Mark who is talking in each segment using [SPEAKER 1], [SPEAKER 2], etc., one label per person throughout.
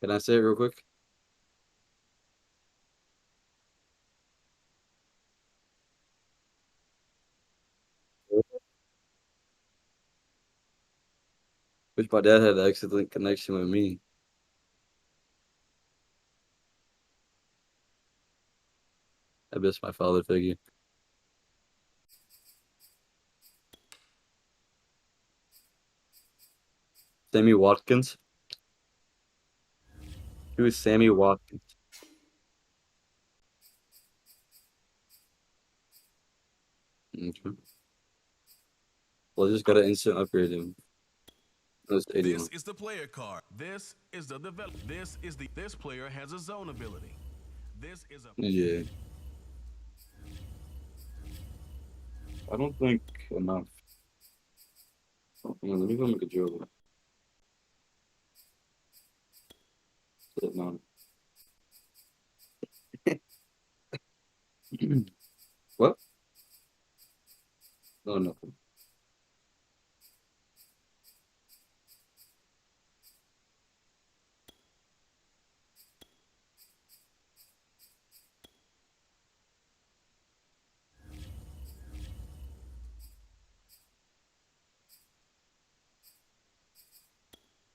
[SPEAKER 1] Can I say it real quick? Wish my dad had an excellent connection with me. I miss my father figure. Sammy Watkins. He was Sammy Watkins. Okay. Well, I just got an instant upgrade him. That's
[SPEAKER 2] This
[SPEAKER 1] 81.
[SPEAKER 2] is the player card. This is the develop. This player has a zone ability. This is a
[SPEAKER 1] Yeah. I don't think enough. Let me go make a joke. No. What? No, nothing.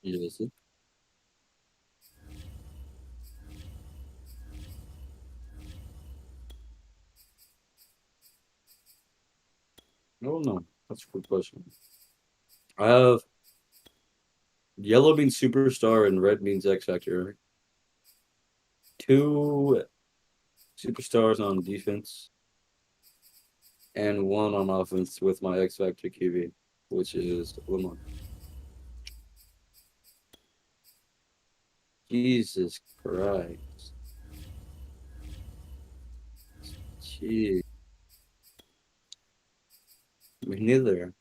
[SPEAKER 1] Yes. No, no. That's a good question. I have yellow means superstar and red means X Factor, right? Two superstars on defense and one on offense with my X Factor QB, which is Lamar. Jesus Christ. Gee, me neither.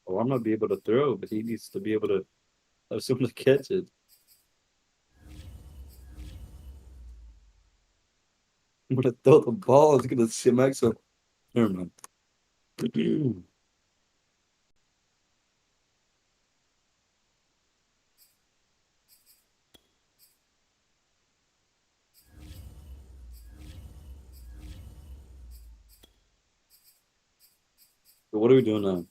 [SPEAKER 1] Oh, I'm not be able to throw, but he needs to be able to have someone to catch it. I'm gonna throw the ball. It's gonna smack some. Never mind. But what are we doing now?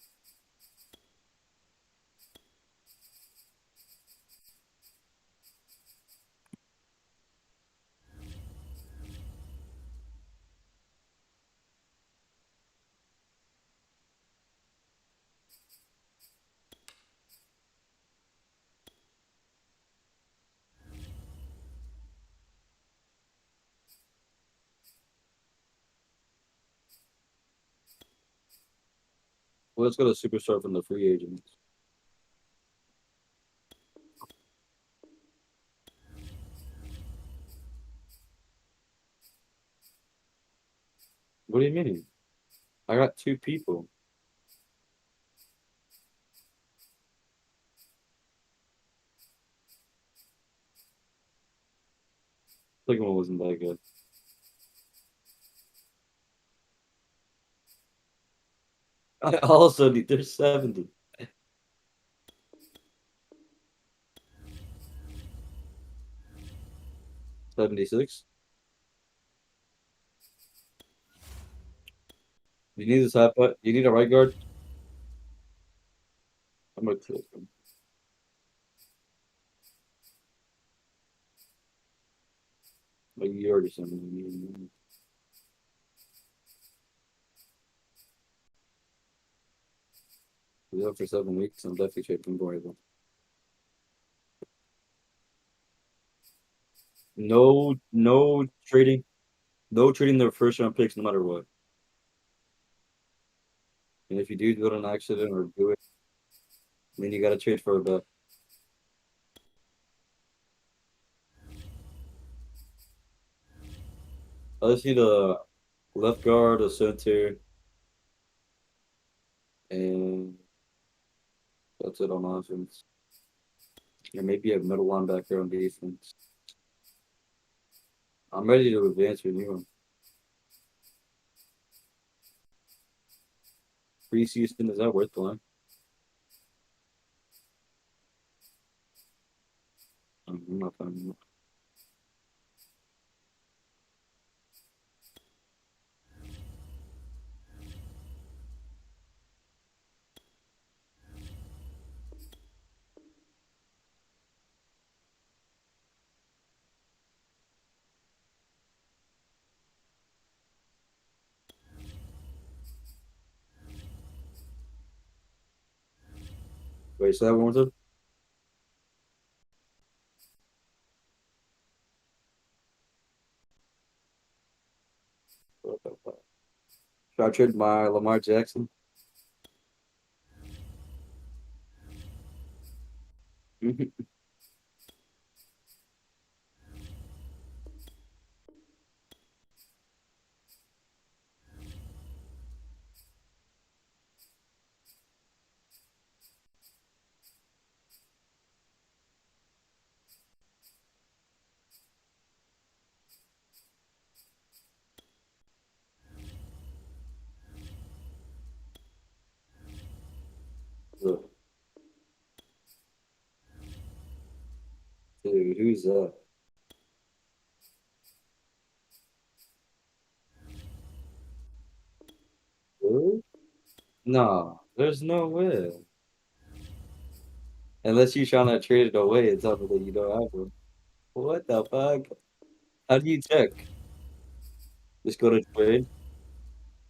[SPEAKER 1] Well, let's go to superstar from the free agents. What do you mean? I got two people. Second one wasn't that good. I also need. There's 70. 76. You need this high putt. You need a right guard. I'm gonna kill him. Like you already sent me. He's out for 7 weeks. I'm definitely trading for. No, no trading. No trading their first round picks, no matter what. And if you do go to an accident or do it, then you got to trade for a bet. I just need a left guard, a center, and that's it on offense. And maybe a middle linebacker on defense. I'm ready to advance with you. Preseason, is that worth the line? I'm not finding it. Wait, so that one more time? What the fuck? Should I trade my Lamar Jackson? Look, dude, who's that? Really? No, there's no way. Unless you're trying to trade it away and tell me that you don't have one. What the fuck? How do you check? Just go to trade?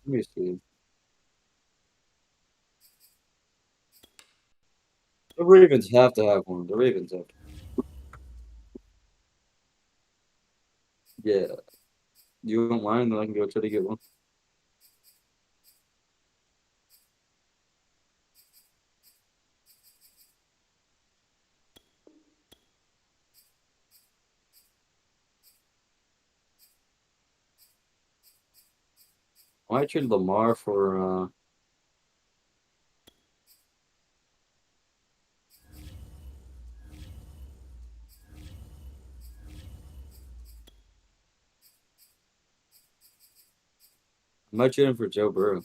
[SPEAKER 1] Let me see. The Ravens have to have one. The Ravens have to. Yeah. You don't mind, then I can go try to get one. I might trade Lamar for I might trade him for Joe Burrow.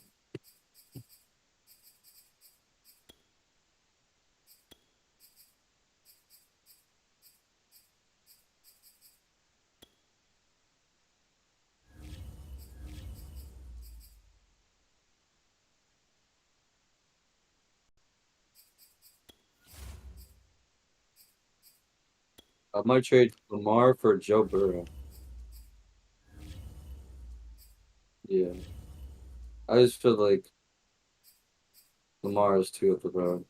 [SPEAKER 1] I might trade Lamar for Joe Burrow. Yeah. I just feel like Lamar is too up the road.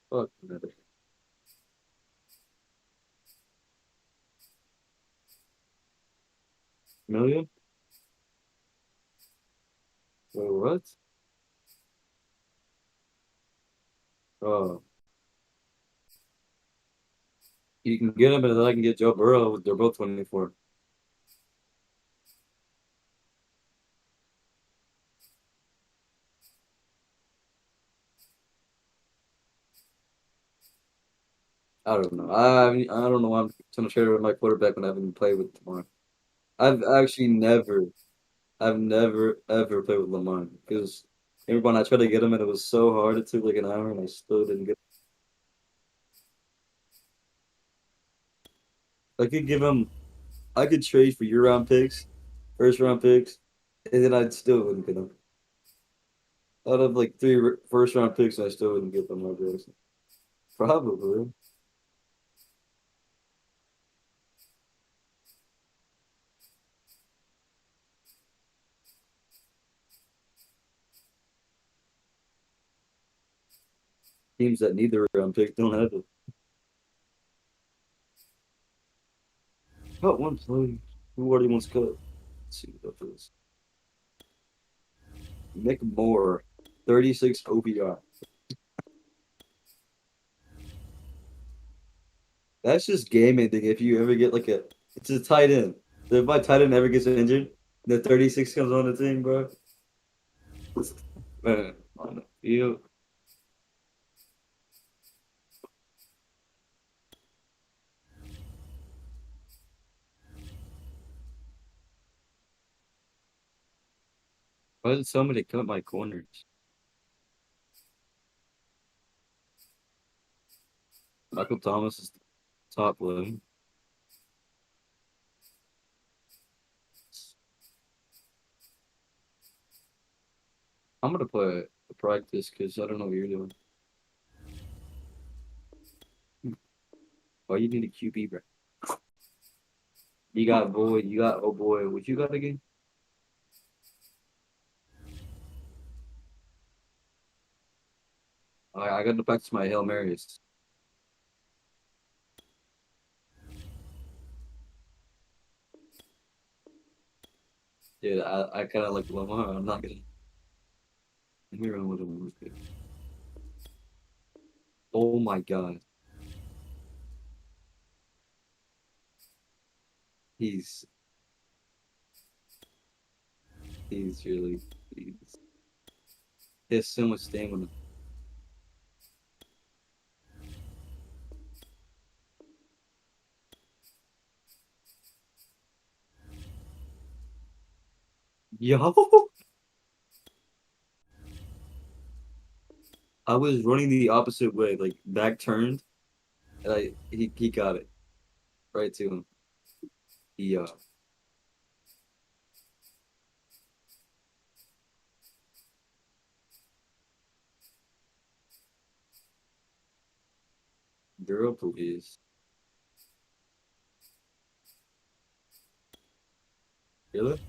[SPEAKER 1] Fuck that. Million? Wait, what? Oh. You can get him, and then I can get Joe Burrow. They're both 24. I don't know. I don't know why I'm trying to trade with my quarterback when I haven't played with Lamar. I've actually I've never ever played with Lamar because every time I tried to get him and it was so hard. It took like an hour and I still didn't get. I could give him. I could trade for year round picks, first round picks, and then I still wouldn't get him. I'd have like first round picks and I still wouldn't get Lamar Jackson. Probably. Teams that need the round pick don't have it. Cut one play. Who already wants cut? Let's see what that is. Nick Moore, 36 OPR. That's just game ending if you ever get like it's a tight end. So if my tight end ever gets injured, the 36 comes on the team, bro. Man, on the field. Why did somebody cut my corners? Michael Thomas is top 11. I'm gonna play a practice because I don't know what you're doing. Why you need a QB, bro? You got boy, you got oh boy. What you got again? I got to practice my Hail Marys. Dude, I kind of like Lamar. I'm not gonna. Let me run with him real quick. Oh my god, he's he's really he's, he has so much stamina. Yo, I was running the opposite way, like back turned, and he got it right to him. He girl, please. Really?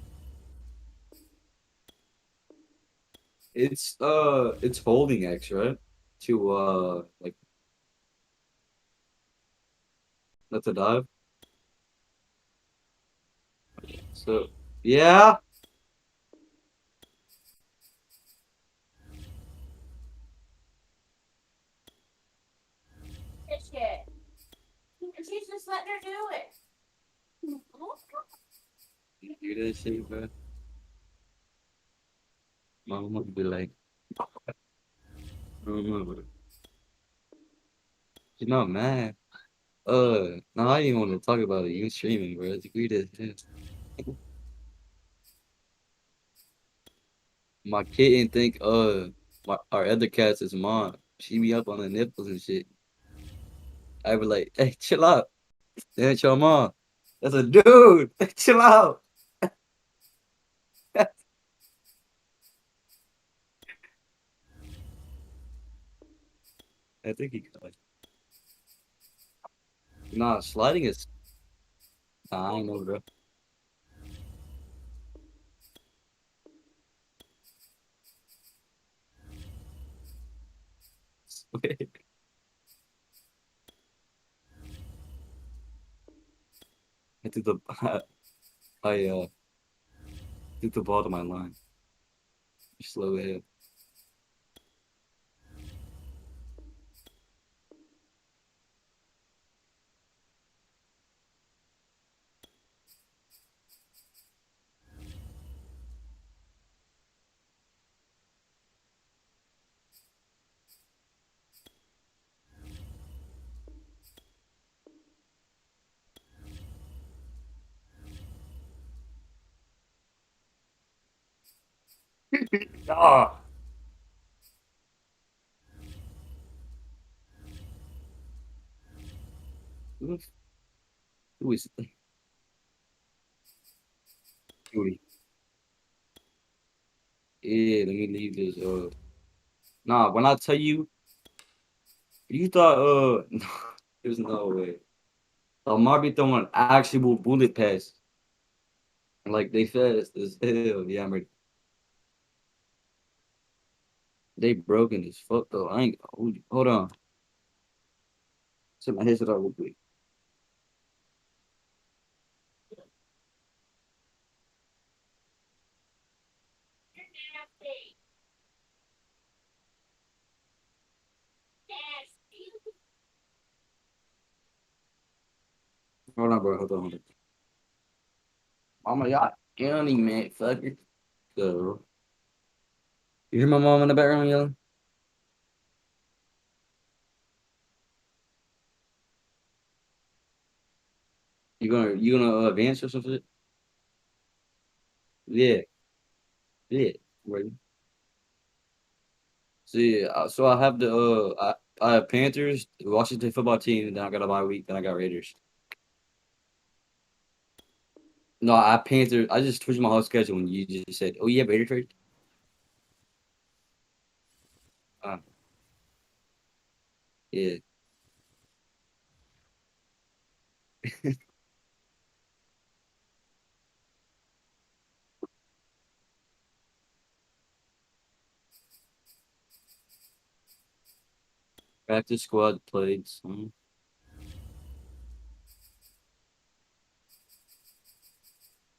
[SPEAKER 1] It's holding X, right? To like let the dive. So yeah, you do that shit, bro. My mom would be like, I don't know, bro. She's not mad. No, I didn't want to talk about it. You streaming, bro. It's weird as hell. My kitten think our other cats is mom. She be up on the nipples and shit. I be like, hey, chill out. That's your mom. That's a dude. Chill out. I think he got it. Nah, sliding is. Nah, I don't know, bro. I took the I took the ball to my line. Slow ahead. Ah, who who is Cody? Yeah, let me leave this. Nah, when I tell you, you thought there's no way. Lamar be throwing actual bullet pass. Like they fast as hell. Yeah, I'm ready. They broken as fuck though. I ain't hold on. Set my headset up real quick. Hold on, bro. Hold on. Hold on. Mama, y'all county man, fucker. So you hear my mom in the background yelling? You gonna advance or something? Yeah, yeah. Right. See, so I have the Panthers, Washington football team. Then I got a bye week. Then I got Raiders. No, I Panthers. I just switched my whole schedule when you just said, "Oh, yeah, Raiders trade." Uh, yeah. Practice squad played.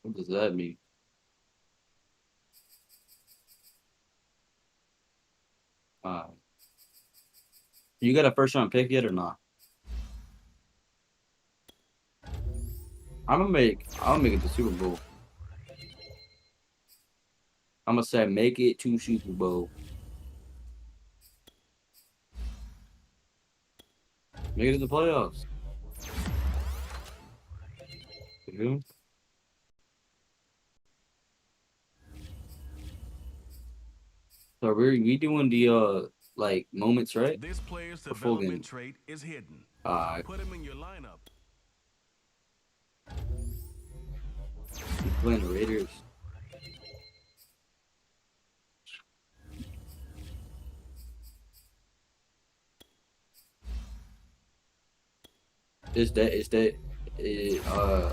[SPEAKER 1] What does that mean? Uh, you got a first round pick yet or not? I'm gonna make it to Super Bowl. I'm gonna say make it to Super Bowl. Make it to the playoffs. You feel me? So we doing the like moments, right?
[SPEAKER 2] This player's
[SPEAKER 1] Or full
[SPEAKER 2] development
[SPEAKER 1] games?
[SPEAKER 2] trait is hidden.
[SPEAKER 1] Uh,
[SPEAKER 2] Put him in your lineup.
[SPEAKER 1] you playing the Raiders.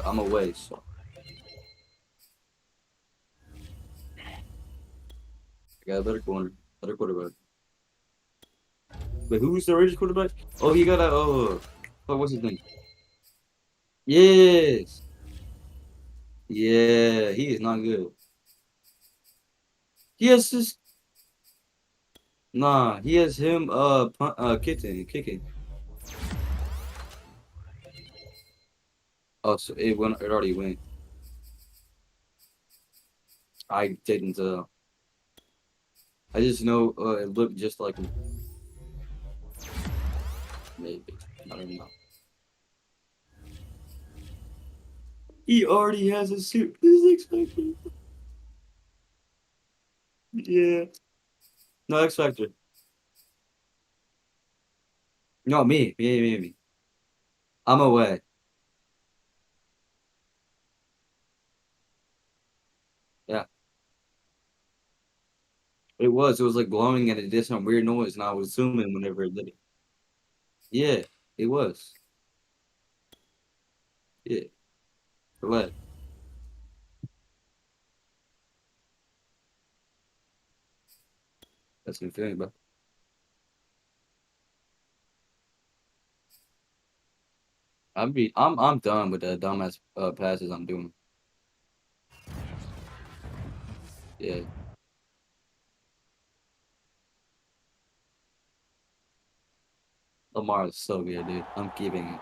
[SPEAKER 1] I'm away, so I got a better quarterback. But who's the Raiders quarterback? Oh, he got a what's his name? Yes, yeah, he is not good. Yes, this nah, he has him kicking. Oh, so it already went. I didn't I just know it looked just like him. Maybe. I don't know. He already has a suit. This is expected. Yeah. No X Factor. No, me. I'm away. Yeah. It was. It was like blowing and it did some weird noise, and I was zooming whenever it did it. Yeah, it was. Yeah. What? That's my feeling, bro. I'm done with the dumbass passes I'm doing. Yeah. Lamar is so good, dude. I'm keeping it.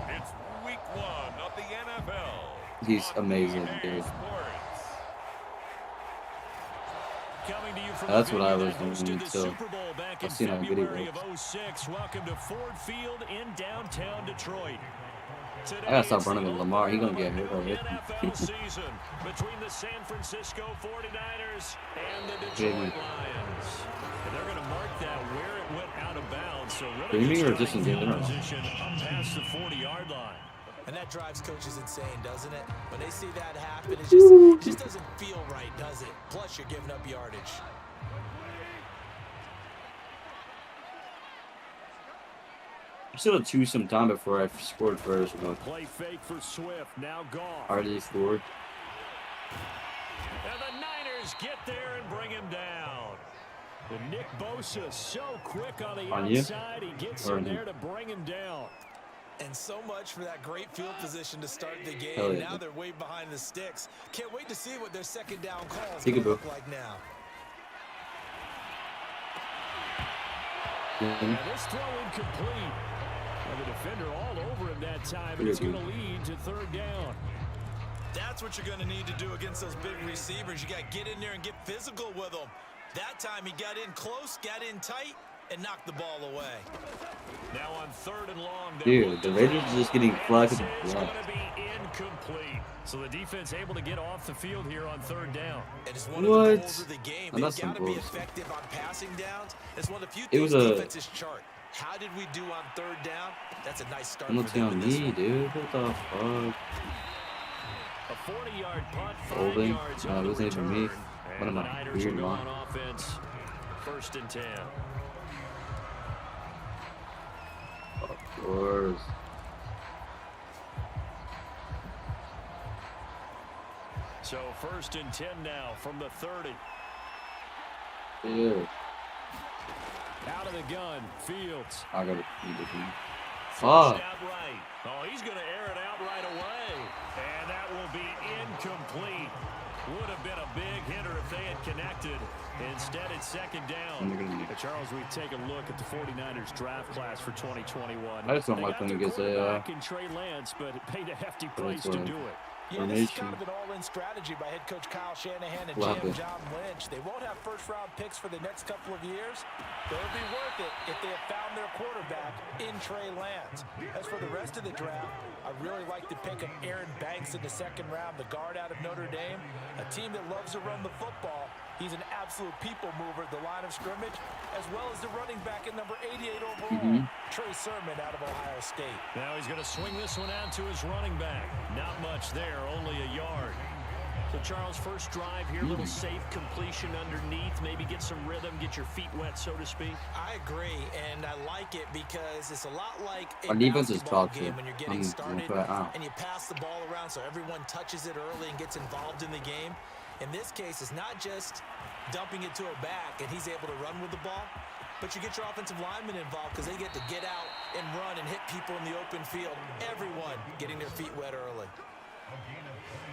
[SPEAKER 3] It's week 1 of the NFL
[SPEAKER 1] He's
[SPEAKER 3] on
[SPEAKER 1] amazing,
[SPEAKER 3] EA
[SPEAKER 1] dude.
[SPEAKER 3] Sports.
[SPEAKER 4] Coming to you from the
[SPEAKER 1] That's what I
[SPEAKER 4] venue
[SPEAKER 1] was
[SPEAKER 4] that
[SPEAKER 1] doing
[SPEAKER 4] hosted the
[SPEAKER 1] until
[SPEAKER 4] Super Bowl back
[SPEAKER 1] I
[SPEAKER 4] in
[SPEAKER 1] seen how good he
[SPEAKER 4] February
[SPEAKER 1] was.
[SPEAKER 4] of '06. Welcome to Ford Field in downtown Detroit.
[SPEAKER 1] I gotta
[SPEAKER 4] Today,
[SPEAKER 1] stop
[SPEAKER 4] it's the
[SPEAKER 1] running with Lamar. He
[SPEAKER 4] opener
[SPEAKER 1] gonna
[SPEAKER 4] of a
[SPEAKER 1] get
[SPEAKER 4] new
[SPEAKER 1] hurt already.
[SPEAKER 4] NFL season between the San Francisco 49ers and the
[SPEAKER 1] Jamie.
[SPEAKER 4] Detroit Lions. And they're going to mark that where it went out of bounds. So really
[SPEAKER 1] Jamie
[SPEAKER 4] good
[SPEAKER 1] or just in
[SPEAKER 4] starting field
[SPEAKER 1] general?
[SPEAKER 4] position up past the 40-yard line.
[SPEAKER 5] And that drives coaches insane, doesn't it? When they see that happen, it just doesn't feel right, does it? Plus, you're giving up yardage.
[SPEAKER 1] I should have choose some time before I scored first, but
[SPEAKER 4] Play fake for Swift. Now gone.
[SPEAKER 1] already scored.
[SPEAKER 4] And the Niners get there and bring him down. And Nick Bosa so quick on the
[SPEAKER 1] On you?
[SPEAKER 4] outside. He gets
[SPEAKER 1] Or
[SPEAKER 4] in
[SPEAKER 1] me?
[SPEAKER 4] there to bring him down.
[SPEAKER 5] And so much for that great field position to start the game.
[SPEAKER 1] Hell yeah.
[SPEAKER 5] Now they're way behind the sticks. Can't wait to see what their second down call is
[SPEAKER 1] Take
[SPEAKER 5] going
[SPEAKER 1] it,
[SPEAKER 5] to
[SPEAKER 1] bro.
[SPEAKER 5] look like now.
[SPEAKER 4] And this throw incomplete. And the defender all over him that time, and it's going to lead to third down.
[SPEAKER 5] That's what you're going to need to do against those big receivers. You got to get in there and get physical with them. That time he got in close, got in tight, and knocked the ball away.
[SPEAKER 4] Now on third and long.
[SPEAKER 1] Dude, the Raiders are just getting flagged.
[SPEAKER 4] It's going to be incomplete. So the defense able to get off the field here on third down.
[SPEAKER 5] And it's one of the goals of the game.
[SPEAKER 1] Oh,
[SPEAKER 5] They've
[SPEAKER 1] that's some
[SPEAKER 5] got to be
[SPEAKER 1] bullshit.
[SPEAKER 5] effective on passing downs. It's one of the few
[SPEAKER 1] It
[SPEAKER 5] things
[SPEAKER 1] was a-
[SPEAKER 5] defenses chart. How did we do on third down? That's a nice start
[SPEAKER 1] Penalty
[SPEAKER 5] for them
[SPEAKER 1] on
[SPEAKER 5] in this
[SPEAKER 1] me,
[SPEAKER 5] one.
[SPEAKER 1] dude. What the fuck?
[SPEAKER 4] A 40-yard punt, 5
[SPEAKER 1] Holding?
[SPEAKER 4] yards on
[SPEAKER 1] It
[SPEAKER 4] the
[SPEAKER 1] wasn't even me.
[SPEAKER 4] return.
[SPEAKER 1] What
[SPEAKER 4] And
[SPEAKER 1] am
[SPEAKER 4] the
[SPEAKER 1] I?
[SPEAKER 4] Niners will
[SPEAKER 1] Weird
[SPEAKER 4] go
[SPEAKER 1] man.
[SPEAKER 4] on offense. 1st and 10.
[SPEAKER 1] Of course.
[SPEAKER 4] So 1st and 10 now from the 30.
[SPEAKER 1] Ew.
[SPEAKER 4] Out of the gun, Fields.
[SPEAKER 1] I gotta need this one.
[SPEAKER 4] Flushed
[SPEAKER 1] Fuck.
[SPEAKER 4] out right. Oh, he's going to air it out right away. And that will be incomplete. Would have been a big hitter if they had connected. Instead, it's 2nd down. Charles, we take a look at the 49ers draft class for 2021.
[SPEAKER 1] I just don't
[SPEAKER 4] They
[SPEAKER 1] like
[SPEAKER 4] got
[SPEAKER 1] when he
[SPEAKER 4] their
[SPEAKER 1] gets
[SPEAKER 4] quarterback in Trey Lance, but it paid a hefty price to do it.
[SPEAKER 5] Yeah, this is kind of an all-in strategy by head coach Kyle Shanahan and GM John Lynch. They won't have first-round picks for the next couple of years, but it'll be worth it if they have found their quarterback in Trey Lance. As for the rest of the draft, I really like the pick of Aaron Banks in the 2nd round, the guard out of Notre Dame, a team that loves to run the football. He's an absolute people mover at the line of scrimmage, as well as the running back at number 88 overall, Trey Sermon out of Ohio State.
[SPEAKER 4] Now he's going to swing this one out to his running back. Not much there, only a yard. So Charles, first drive here, little safe completion underneath, maybe get some rhythm, get your feet wet, so to speak.
[SPEAKER 5] I agree, and I like it because it's a lot like a
[SPEAKER 1] Our defense is
[SPEAKER 5] basketball
[SPEAKER 1] toxic.
[SPEAKER 5] game when you're getting started and you pass the ball around so everyone touches it early and gets involved in the game. In this case, it's not just dumping it to a back and he's able to run with the ball, but you get your offensive linemen involved because they get to get out and run and hit people in the open field. Everyone getting their feet wet early.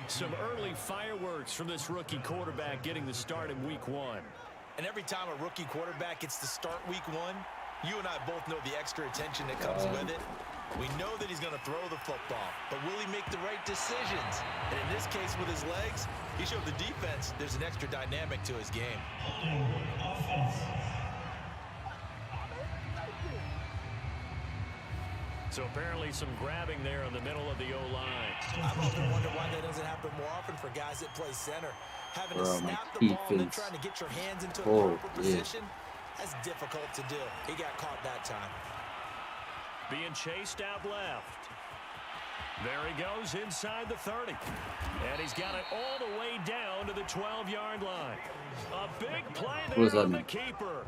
[SPEAKER 4] Some early fireworks from this rookie quarterback getting the start in week 1.
[SPEAKER 5] And every time a rookie quarterback gets to start week 1, you and I both know the extra attention that comes with it. We know that he's going to throw the football, but will he make the right decisions? And in this case with his legs, he showed the defense there's an extra dynamic to his game.
[SPEAKER 4] So apparently some grabbing there in the middle of the O-line.
[SPEAKER 5] I've often wondered why that doesn't happen more often for guys that play center. Having to snap the ball and then trying to get your hands into a proper position, that's difficult to do. He got caught that time.
[SPEAKER 4] Being chased out left. There he goes inside the 30. And he's got it all the way down to the 12-yard line. A big play there on the keeper.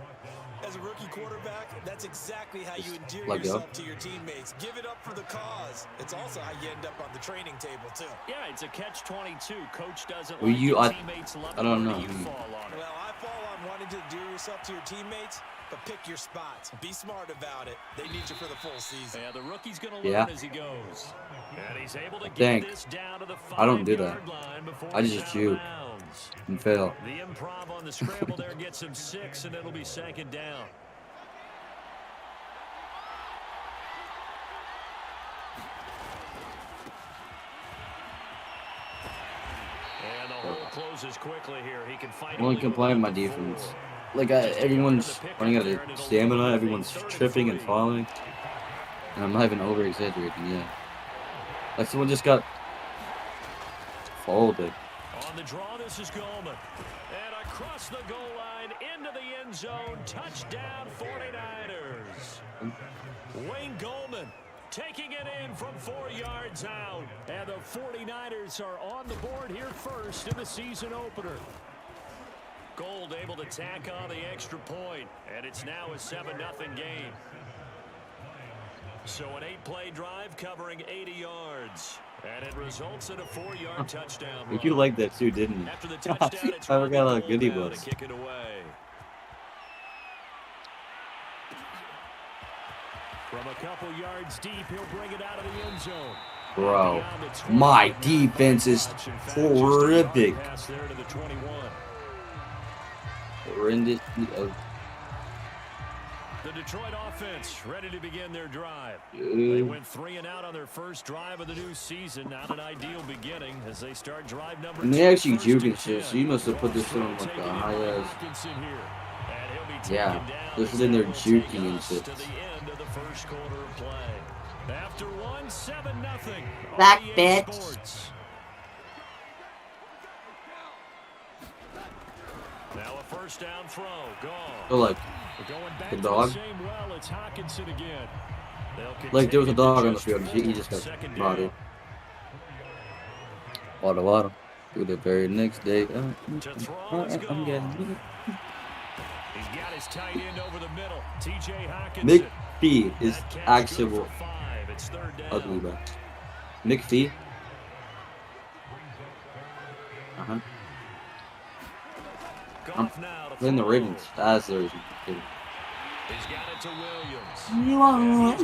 [SPEAKER 5] As a rookie quarterback, that's exactly how you endear yourself to your teammates. Give it up for the cause. It's also how you end up on the training table, too.
[SPEAKER 4] Yeah, it's a catch-22. Coach doesn't like your teammates love
[SPEAKER 1] I don't know.
[SPEAKER 4] You fall on it.
[SPEAKER 5] Well, I fall on wanting to endear yourself to your teammates, but pick your spots. Be smart about it. They need you for the full season.
[SPEAKER 4] Yeah, the rookie's going to learn as he goes. And he's able to get this down to the 5-yard line.
[SPEAKER 1] I don't do that. I just juke and fail.
[SPEAKER 4] The improv on the scramble there gets him 6, and it'll be 2nd down. And the hole closes quickly here. He can fight.
[SPEAKER 1] I'm only complaining my defense. Like everyone's running out of stamina, everyone's tripping and falling. And I'm not even over exaggerating yet. Like someone just got folded.
[SPEAKER 4] On the draw, this is Goldman. And across the goal line into the end zone. Touchdown 49ers. Wayne Goldman taking it in from 4 yards out. And the 49ers are on the board here first in the season opener. Gold able to tack on the extra point. And it's now a 7-0 game. So an 8-play drive covering 80 yards. And it results in a 4-yard touchdown run.
[SPEAKER 1] You liked that too, didn't you?
[SPEAKER 4] After the touchdown, it's
[SPEAKER 1] I forgot how good he
[SPEAKER 4] to
[SPEAKER 1] was.
[SPEAKER 4] kick it away. From a couple yards deep, he'll bring it out of the end zone.
[SPEAKER 1] Bro, my defense is horrific. Horrendous.
[SPEAKER 4] The Detroit offense ready to begin their drive. They went 3 and out on their first drive of the new season. Not an ideal beginning as they start drive number 2.
[SPEAKER 1] And they actually juking shit, so you must have put this on like a high ass. Yeah, this is in there juking and shit.
[SPEAKER 4] To the end of the first quarter of play. After 1, 7-0.
[SPEAKER 1] Back, bitch.
[SPEAKER 4] Now a first down throw. Gone.
[SPEAKER 1] So like
[SPEAKER 4] Going back
[SPEAKER 1] the
[SPEAKER 4] to
[SPEAKER 1] dog.
[SPEAKER 4] the same well, it's Hockenson again.
[SPEAKER 1] Like there was a dog on the field. He just got bodied. Water. Do the very next day. I'm getting.
[SPEAKER 4] He's got his tight end over the middle. TJ Hockenson.
[SPEAKER 1] Nick Fee is actual ugly, bro. Nick Fee. I'm in the Ravens. That's the reason.
[SPEAKER 4] He's got it to Williams.
[SPEAKER 1] You wanna.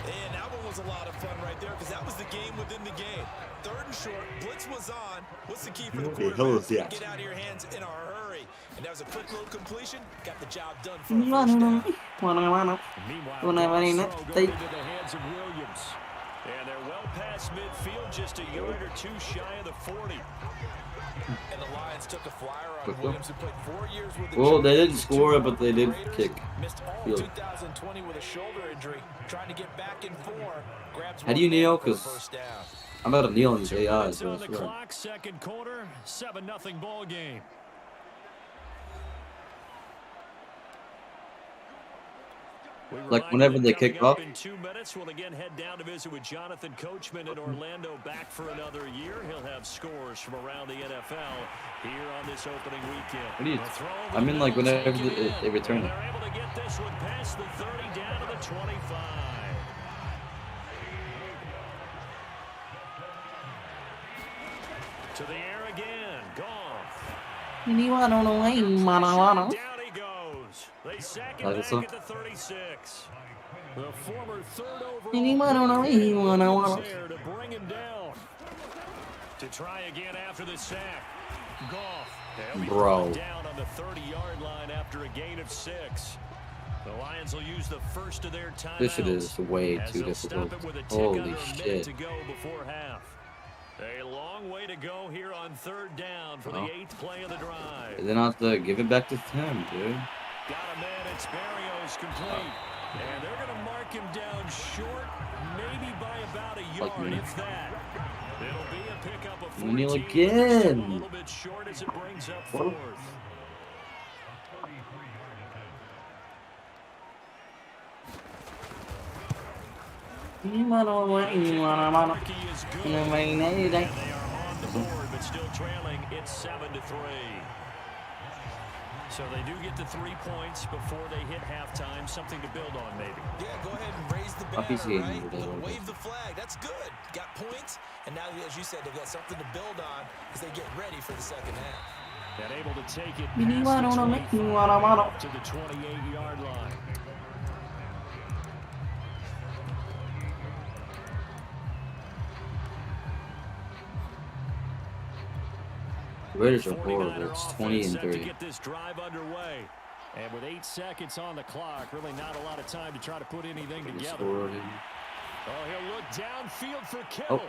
[SPEAKER 5] And that one was a lot of fun right there because that was the game within the game. Third and short, blitz was on. What's the key for the quarterback?
[SPEAKER 1] hell is that?
[SPEAKER 5] Get out of your hands in a hurry. And that was a quick little completion. Got the job done for a first down.
[SPEAKER 4] Meanwhile, throw going into the hands of Williams. And they're well past midfield, just a yard or two shy of the 40.
[SPEAKER 5] And the Lions took a flyer on Williams, who played 4 years with the
[SPEAKER 1] Well, they
[SPEAKER 5] Chargers,
[SPEAKER 1] didn't score, but they did
[SPEAKER 5] Raiders.
[SPEAKER 1] kick.
[SPEAKER 5] Missed all of 2020 with a shoulder injury, trying to get back in form. Grabs
[SPEAKER 1] How do you
[SPEAKER 5] one
[SPEAKER 1] kneel?
[SPEAKER 5] for a
[SPEAKER 1] 'Cause
[SPEAKER 5] first down.
[SPEAKER 1] I'm about to kneel on these
[SPEAKER 4] 2
[SPEAKER 1] AIs.
[SPEAKER 4] minutes
[SPEAKER 1] So
[SPEAKER 4] on the
[SPEAKER 1] it's right.
[SPEAKER 4] clock, second quarter, 7-0 ball game.
[SPEAKER 1] Like whenever they kick off.
[SPEAKER 4] In 2 minutes, we'll again head down to visit with Jonathan Coachman in Orlando, back for another year. He'll have scores from around the NFL here on this opening weekend.
[SPEAKER 1] What do you? I mean, like whenever they return it.
[SPEAKER 4] They're able to get this one past the 30 down to the 25. To the air again. Goff. Down he goes. They sack him back at the 36. The former third overall there to bring him down. To try again after the sack. Goff.
[SPEAKER 1] Bro.
[SPEAKER 4] Down on the 30-yard line after a gain of 6. The Lions will use the first of their timeouts.
[SPEAKER 1] This shit is way too difficult. Holy shit.
[SPEAKER 4] To go before half. A long way to go here on third down for the 8th play of the drive.
[SPEAKER 1] Then I have to give it back to him, dude.
[SPEAKER 4] Got him in. It's Barrios complete. And they're going to mark him down short, maybe by about a yard, if that. It'll be a pickup of 14.
[SPEAKER 1] Kneel again.
[SPEAKER 4] A little bit short as it brings up 4th. He is good. And they are on the board, but still trailing. It's 7-3. So they do get to 3 points before they hit halftime. Something to build on, maybe.
[SPEAKER 5] Yeah, go ahead and raise the banner, right? Wave the flag. That's good. Got points. And now, as you said, they've got something to build on as they get ready for the second half.
[SPEAKER 4] And able to take it past the 25 to the 28-yard line.
[SPEAKER 1] Raiders are horrible. It's 20-3.
[SPEAKER 4] To get this drive underway. And with 8 seconds on the clock, really not a lot of time to try to put anything together. Oh, he'll look downfield for Kittle.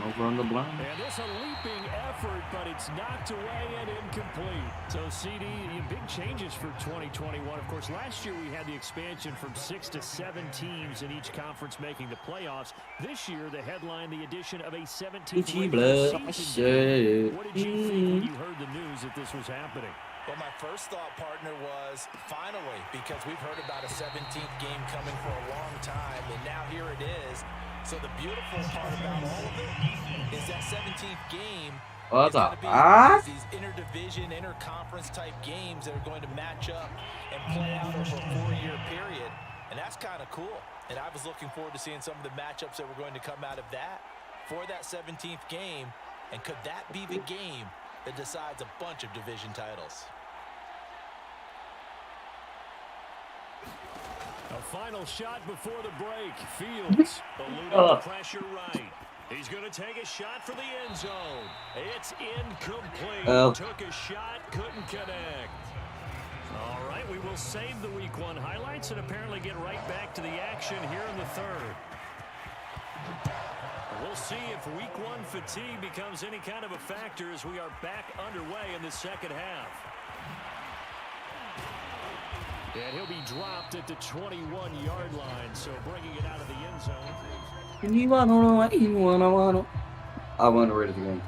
[SPEAKER 1] Over on the blind.
[SPEAKER 4] And this a leaping effort, but it's knocked away and incomplete. So, CD, big changes for 2021. Of course, last year we had the expansion from 6 to 7 teams in each conference making the playoffs. This year, the headline, the addition of a 17th regular season. What did you think when you heard the news that this was happening?
[SPEAKER 5] Well, my first thought, partner, was finally, because we've heard about a 17th game coming for a long time, and now here it is. So the beautiful part about all of it is that 17th game is going to be these interdivision, interconference type games that are going to match up and play out over a 4-year period. And that's kind of cool. And I was looking forward to seeing some of the matchups that were going to come out of that for that 17th game. And could that be the game that decides a bunch of division titles?
[SPEAKER 4] A final shot before the break. Fields eluding the pressure right. He's going to take a shot for the end zone. It's incomplete. Took a shot, couldn't connect. All right, we will save the Week 1 highlights and apparently get right back to the action here in the third. We'll see if Week 1 fatigue becomes any kind of a factor as we are back underway in the second half. And he'll be dropped at the 21-yard line, so bringing it out of the end zone.
[SPEAKER 1] I want to rate it again.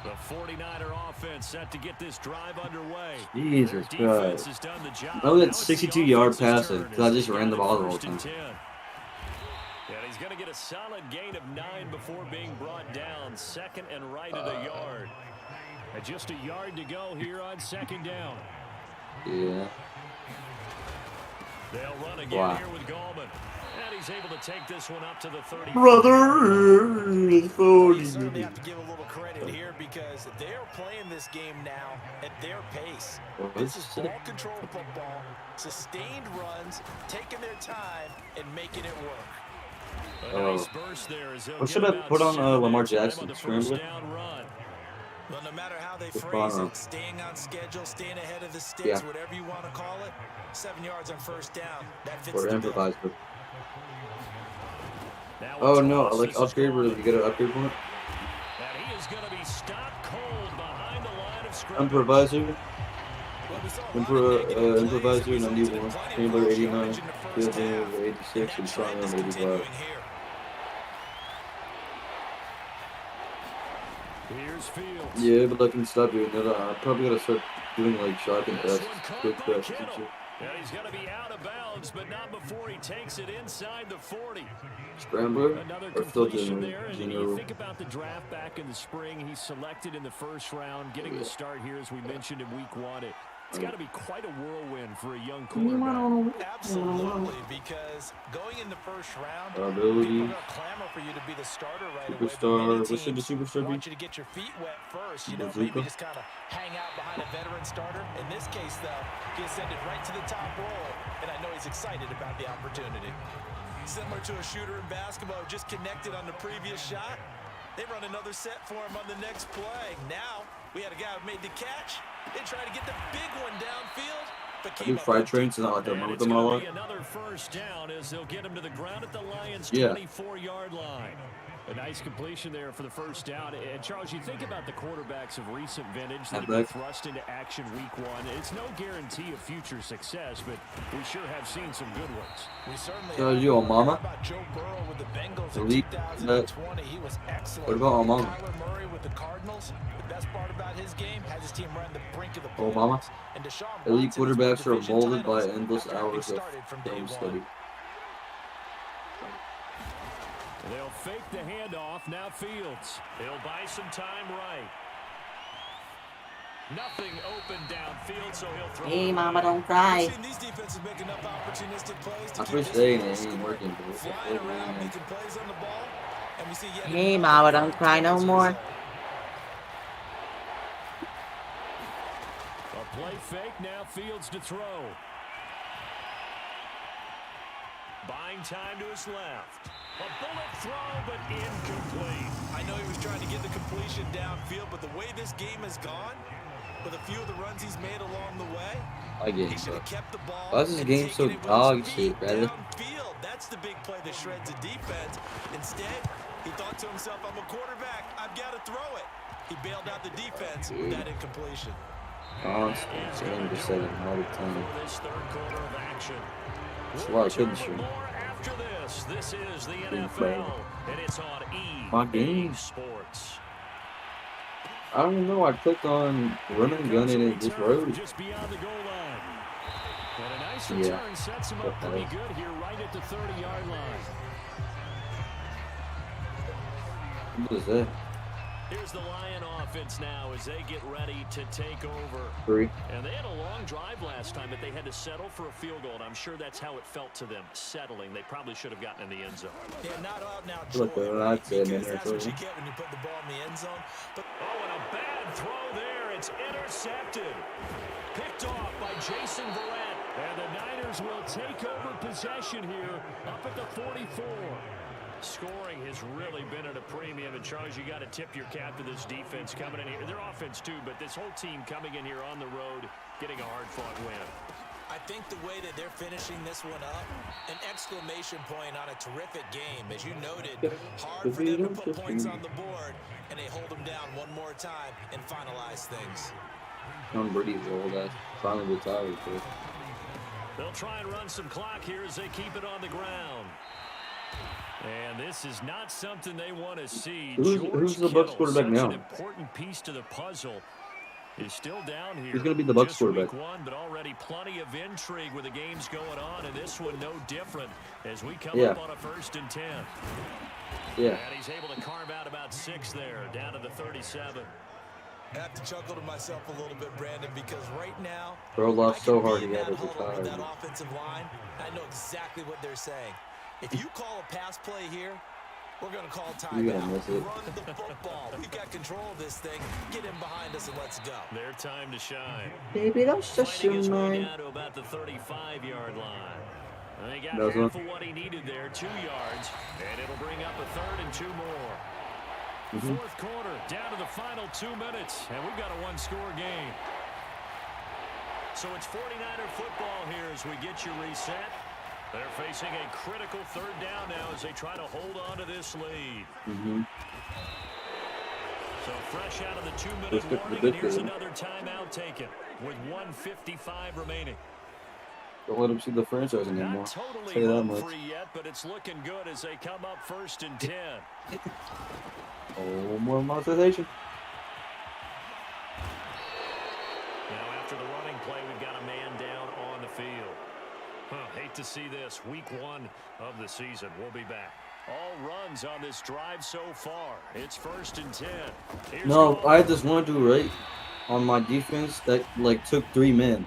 [SPEAKER 4] The 49er offense set to get this drive underway.
[SPEAKER 1] Jesus
[SPEAKER 4] Their defense
[SPEAKER 1] Christ.
[SPEAKER 4] has done the job.
[SPEAKER 1] No,
[SPEAKER 4] Now
[SPEAKER 1] that's
[SPEAKER 4] it's the
[SPEAKER 1] 62-yard
[SPEAKER 4] offense's
[SPEAKER 1] passing
[SPEAKER 4] turn
[SPEAKER 1] because I
[SPEAKER 4] as
[SPEAKER 1] just
[SPEAKER 4] they
[SPEAKER 1] ran the
[SPEAKER 4] got it
[SPEAKER 1] ball the whole
[SPEAKER 4] first and
[SPEAKER 1] time.
[SPEAKER 4] 10. And he's going to get a solid gain of 9 before being brought down. Second and right at a yard. And just a yard to go here on second down.
[SPEAKER 1] Yeah.
[SPEAKER 4] They'll run again here with Gallman. And he's able to take this one up to the 30.
[SPEAKER 1] Brother,
[SPEAKER 5] You certainly have to give a little credit here because they're playing this game now at their pace. This is ball control football, sustained runs, taking their time, and making it work.
[SPEAKER 4] A nice burst there as
[SPEAKER 1] what should I put on Lamar Jackson? Scrambler?
[SPEAKER 5] Well, no matter how they phrase it, staying on schedule, staying ahead of the sticks, whatever you want to call it, 7 yards on first down. That fits
[SPEAKER 1] Or
[SPEAKER 5] the
[SPEAKER 1] improviser.
[SPEAKER 5] bill.
[SPEAKER 1] Oh no, like upgrade, where you get an upgrade point?
[SPEAKER 4] And he is going to be stopped cold behind the line of scrimmage.
[SPEAKER 1] Improviser. Improviser 91, Scrambler 89, Field Game 86, and Strong 85.
[SPEAKER 4] Here's Fields.
[SPEAKER 1] Yeah, but I can stop doing that. I'm probably gonna start doing like shotgun passes, quick passes and shit.
[SPEAKER 4] And he's going to be out of bounds, but not before he takes it inside the 40.
[SPEAKER 1] Scrambler
[SPEAKER 4] Another
[SPEAKER 1] or still
[SPEAKER 4] completion there. And you
[SPEAKER 1] Gino?
[SPEAKER 4] think about the draft back in the spring. He's selected in the first round, getting the start here, as we mentioned in week 1. It's got to be quite a whirlwind for a young quarterback.
[SPEAKER 5] Absolutely, because going in the first round,
[SPEAKER 1] Ability.
[SPEAKER 5] people are going to clamor for you to be the starter right
[SPEAKER 1] Superstar.
[SPEAKER 5] away.
[SPEAKER 1] What should the superstar be?
[SPEAKER 5] Want you to get your feet wet first, you know, maybe just kind of hang out behind a veteran starter. In this case, though, he ascended right to the top role, and I know he's excited about the opportunity. Similar to a shooter in basketball who just connected on the previous shot, they run another set for him on the next play. Now, we had a guy who made the catch. They try to get the big one downfield. But
[SPEAKER 1] I do fried trains, so not like that with them all up.
[SPEAKER 4] Another first down as they'll get him to the ground at the Lions' 24-yard line. A nice completion there for the first down. And Charles, you think about the quarterbacks of recent vintage that have been thrust into action week 1. It's no guarantee of future success, but we sure have seen some good ones.
[SPEAKER 5] We certainly
[SPEAKER 1] So you a mama?
[SPEAKER 5] about Joe Burrow with the Bengals
[SPEAKER 1] Elite.
[SPEAKER 5] in 2020. He was excellent.
[SPEAKER 1] What about Obama?
[SPEAKER 5] Kyler Murray with the Cardinals. The best part about his game has his team run the brink of the
[SPEAKER 1] Obama?
[SPEAKER 5] playoffs. And Deshaun
[SPEAKER 1] Elite
[SPEAKER 5] Watson
[SPEAKER 1] quarterbacks are
[SPEAKER 5] division
[SPEAKER 1] molded by
[SPEAKER 5] titles
[SPEAKER 1] endless
[SPEAKER 5] after having
[SPEAKER 1] hours of
[SPEAKER 5] started from day
[SPEAKER 1] film
[SPEAKER 5] one.
[SPEAKER 1] study.
[SPEAKER 4] They'll fake the handoff. Now Fields. He'll buy some time right. Nothing open downfield, so he'll throw.
[SPEAKER 6] Hey, mama, don't cry.
[SPEAKER 5] We've seen these defenses make enough opportunistic plays to
[SPEAKER 1] I
[SPEAKER 5] keep
[SPEAKER 1] wish
[SPEAKER 5] this
[SPEAKER 1] they
[SPEAKER 5] one
[SPEAKER 1] ain't
[SPEAKER 5] scoring.
[SPEAKER 1] working, bro.
[SPEAKER 5] Flying around, making plays on the ball. And we see yet
[SPEAKER 6] Hey,
[SPEAKER 5] another
[SPEAKER 6] mama, don't cry no more.
[SPEAKER 4] A play fake. Now Fields to throw. Buying time to his left. A bullet throw, but incomplete.
[SPEAKER 5] I know he was trying to get the completion downfield, but the way this game has gone, with a few of the runs he's made along the way,
[SPEAKER 1] I get
[SPEAKER 5] he
[SPEAKER 1] it,
[SPEAKER 5] should
[SPEAKER 1] bro.
[SPEAKER 5] have kept the ball.
[SPEAKER 1] Why is this
[SPEAKER 5] and
[SPEAKER 1] game
[SPEAKER 5] taken
[SPEAKER 1] so
[SPEAKER 5] it with his
[SPEAKER 1] dog
[SPEAKER 5] feet
[SPEAKER 1] shit, brother?
[SPEAKER 5] downfield. That's the big play that shreds a defense. Instead, he thought to himself, I'm a quarterback. I've got to throw it. He bailed out the defense with that incompletion.
[SPEAKER 1] Constant change of setting all the time.
[SPEAKER 4] For this third quarter of action.
[SPEAKER 1] It's a lot of
[SPEAKER 4] We'll
[SPEAKER 1] good
[SPEAKER 4] return
[SPEAKER 1] shit.
[SPEAKER 4] with more after this. This is the
[SPEAKER 1] Big
[SPEAKER 4] NFL,
[SPEAKER 1] play.
[SPEAKER 4] and it's on
[SPEAKER 1] My
[SPEAKER 4] EA
[SPEAKER 1] game.
[SPEAKER 4] Sports.
[SPEAKER 1] I don't know. I clicked on run and gun and it just rode.
[SPEAKER 4] Just beyond the goal line. And a nice
[SPEAKER 1] Yeah.
[SPEAKER 4] return sets him up pretty good here right at the 30-yard line.
[SPEAKER 1] What is that?
[SPEAKER 4] Here's the Lion offense now as they get ready to take over.
[SPEAKER 1] 3.
[SPEAKER 4] And they had a long drive last time, but they had to settle for a field goal. And I'm sure that's how it felt to them, settling. They probably should have gotten in the end zone.
[SPEAKER 5] Yeah, not out now,
[SPEAKER 1] Look, I'd say a
[SPEAKER 5] because
[SPEAKER 1] minute or
[SPEAKER 5] that's
[SPEAKER 1] so.
[SPEAKER 5] what you get when you put the ball in the end zone. But
[SPEAKER 4] Oh, and a bad throw there. It's intercepted. Picked off by Jason Verrett. And the Niners will take over possession here up at the 44. Scoring has really been at a premium. And, Charles, you got to tip your cap to this defense coming in here. Their offense, too, but this whole team coming in here on the road, getting a hard-fought win.
[SPEAKER 5] I think the way that they're finishing this one up, an exclamation point on a terrific game. As you noted, hard for them to put points on the board, and they hold them down one more time and finalize things.
[SPEAKER 1] Tom Brady's old ass finally retired, bro.
[SPEAKER 4] They'll try and run some clock here as they keep it on the ground. And this is not something they want to see.
[SPEAKER 1] Who's
[SPEAKER 4] George
[SPEAKER 1] the Bucks
[SPEAKER 4] Kittle,
[SPEAKER 1] quarterback
[SPEAKER 4] such an
[SPEAKER 1] now?
[SPEAKER 4] important piece to the puzzle, is still down
[SPEAKER 1] He's
[SPEAKER 4] here.
[SPEAKER 1] gonna be the Bucks
[SPEAKER 4] Just
[SPEAKER 1] quarterback.
[SPEAKER 4] week one, but already plenty of intrigue with the games going on, and this one no different as we come
[SPEAKER 1] Yeah.
[SPEAKER 4] up on a 1st and 10.
[SPEAKER 1] Yeah.
[SPEAKER 4] And he's able to carve out about 6 there, down to the 37.
[SPEAKER 5] I have to chuckle to myself a little bit, Brandon, because right now,
[SPEAKER 1] Bro
[SPEAKER 5] I
[SPEAKER 1] lost
[SPEAKER 5] can
[SPEAKER 1] so
[SPEAKER 5] be
[SPEAKER 1] hard
[SPEAKER 5] in
[SPEAKER 1] he had
[SPEAKER 5] that
[SPEAKER 1] to
[SPEAKER 5] huddle with that
[SPEAKER 1] retire.
[SPEAKER 5] offensive line. I know exactly what they're saying. If you call a pass play here, we're going to call
[SPEAKER 1] You're gonna
[SPEAKER 5] timeout.
[SPEAKER 1] miss it.
[SPEAKER 5] Run the football. We've got control of this thing. Get in behind us and let's go.
[SPEAKER 4] Their time to shine.
[SPEAKER 6] Baby, that's just
[SPEAKER 4] Fighting
[SPEAKER 6] your
[SPEAKER 4] his way
[SPEAKER 6] mind.
[SPEAKER 4] down to about the 35-yard line. And they got
[SPEAKER 1] That's
[SPEAKER 4] half
[SPEAKER 1] one.
[SPEAKER 4] of what he needed there, 2 yards, and it'll bring up a 3rd and 2 more. Fourth quarter, down to the final 2 minutes, and we've got a one-score game. So it's 49er football here as we get you reset. They're facing a critical 3rd down now as they try to hold on to this lead. So fresh out of the 2-minute warning, and here's another timeout taken with 1:55 remaining.
[SPEAKER 1] Don't let him see the franchise anymore.
[SPEAKER 4] Not totally
[SPEAKER 1] Say that
[SPEAKER 4] home
[SPEAKER 1] much.
[SPEAKER 4] free yet, but it's looking good as they come up 1st and 10.
[SPEAKER 1] Oh, more monetization.
[SPEAKER 4] Now after the running play, we've got a man down on the field. Hate to see this. Week 1 of the season. We'll be back. All runs on this drive so far. It's 1st and 10. Here's
[SPEAKER 1] No,
[SPEAKER 4] Gold.
[SPEAKER 1] I had this one dude right on my defense that like took 3 men.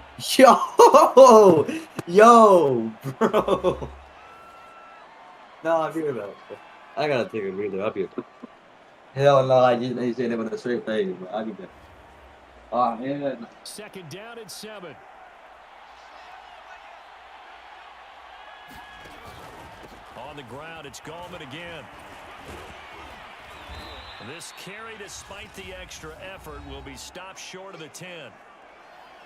[SPEAKER 1] Yo, bro. No, I'll be about. I gotta take a breather. I'll be. Hell no, I just ain't saying that with a straight face, bro. I'll be back. Oh man.
[SPEAKER 4] 2nd down at 7. On the ground, it's Gallman again. This carry, despite the extra effort, will be stopped short of the 10.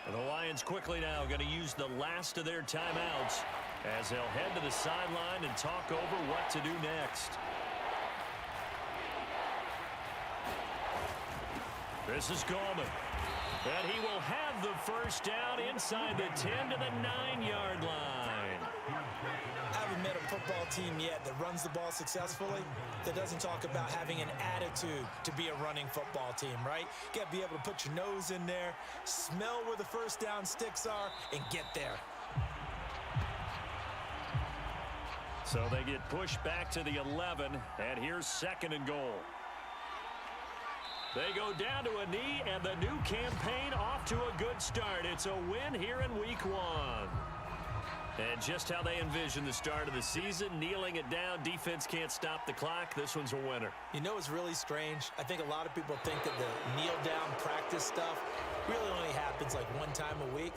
[SPEAKER 4] And the Lions quickly now going to use the last of their timeouts as they'll head to the sideline and talk over what to do next. This is Gallman. And he will have the 1st down inside the 10 to the 9-yard line.
[SPEAKER 5] I haven't met a football team yet that runs the ball successfully that doesn't talk about having an attitude to be a running football team, right? You got to be able to put your nose in there, smell where the 1st down sticks are, and get there.
[SPEAKER 4] So they get pushed back to the 11, and here's 2nd and goal. They go down to a knee, and the new campaign off to a good start. It's a win here in week 1. And just how they envision the start of the season, kneeling it down, defense can't stop the clock. This one's a winner.
[SPEAKER 5] You know what's really strange? I think a lot of people think that the kneel-down practice stuff really only happens like one time a week.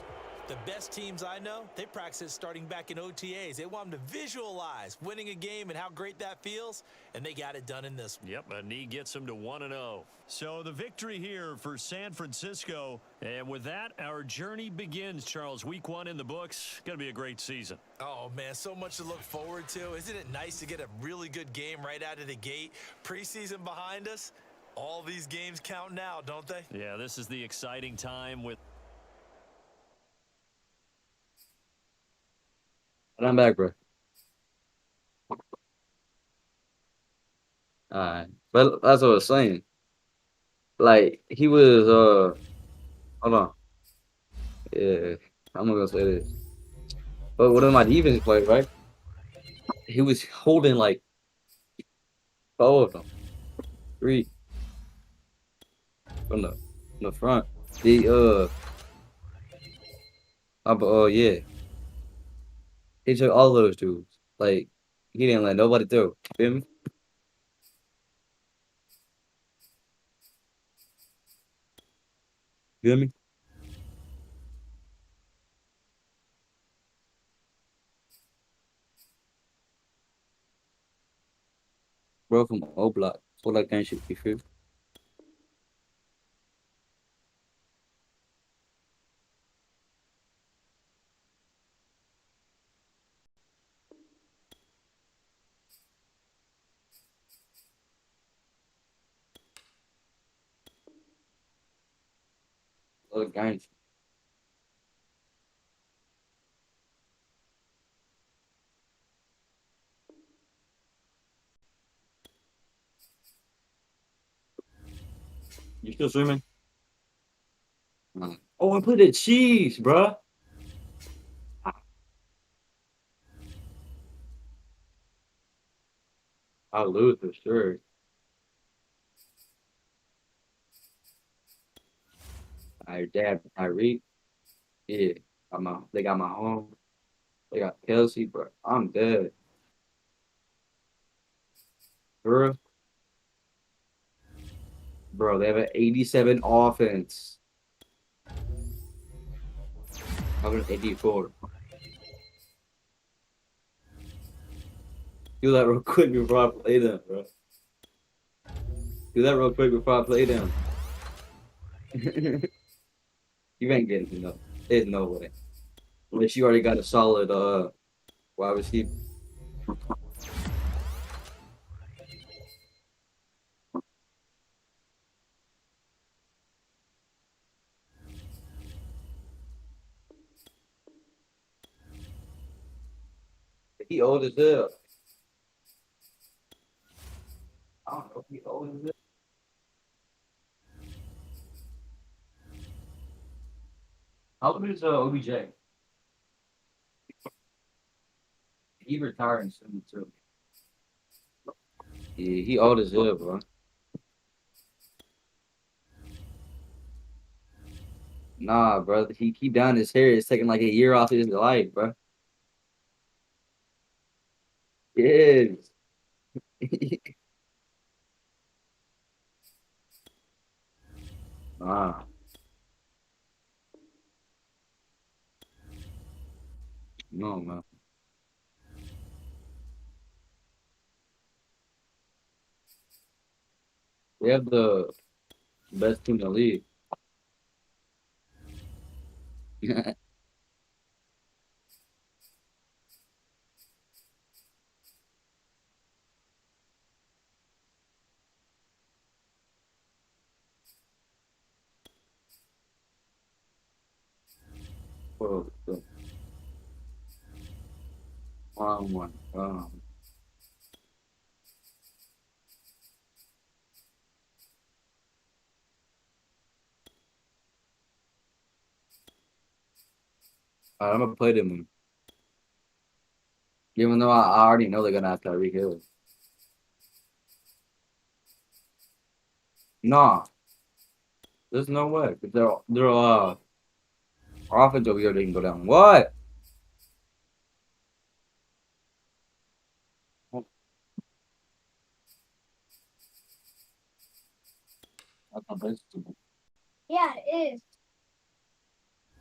[SPEAKER 5] The best teams I know, they practice starting back in OTAs. They want them to visualize winning a game and how great that feels, and they got it done in this one.
[SPEAKER 4] Yep, a knee gets them to 1-0. So the victory here for San Francisco, and with that, our journey begins, Charles. Week 1 in the books. Going to be a great season.
[SPEAKER 5] Oh, man, so much to look forward to. Isn't it nice to get a really good game right out of the gate? Preseason behind us, all these games count now, don't they?
[SPEAKER 4] Yeah, this is the exciting time with...
[SPEAKER 1] And I'm back, bro. Alright. But that's what I was saying. Like, he was, hold on. Yeah, I'm not gonna say this. But one of my defense played, right? He was holding like 4 of them. 3. From the front. Yeah. He took all those dudes. Like, he didn't let nobody through. Feel me? Feel me? Bro from O Block. All that kind of shit, you feel? All that kind of shit. You still streaming? Oh, I put the cheese, bruh. I'll lose for sure. I dad, Tyreek. Yeah. They got my home. They got Kelsey, bro. I'm dead. Bro, they have an 87 offense. I have an 84. Do that real quick before I play them, bro. Do that real quick before I play them. You ain't getting enough. There's no way. Unless you already got a solid wide receiver. He old as hell. I don't know if he old as hell. How old is OBJ? He retiring soon too. Yeah, he old as hell, bro. Nah, bro. He keep down his hair. It's taking like a year off his life, bro. Yes. Nah. No, man. We have the best team in the league. Oh, so, 1-1. I'm gonna play them. Even though I already know they're gonna have Tyreek Hill. Nah, there's no way. 'Cause they're our offense over here, they can go down. What? That's not fixable.
[SPEAKER 7] Yeah, it is.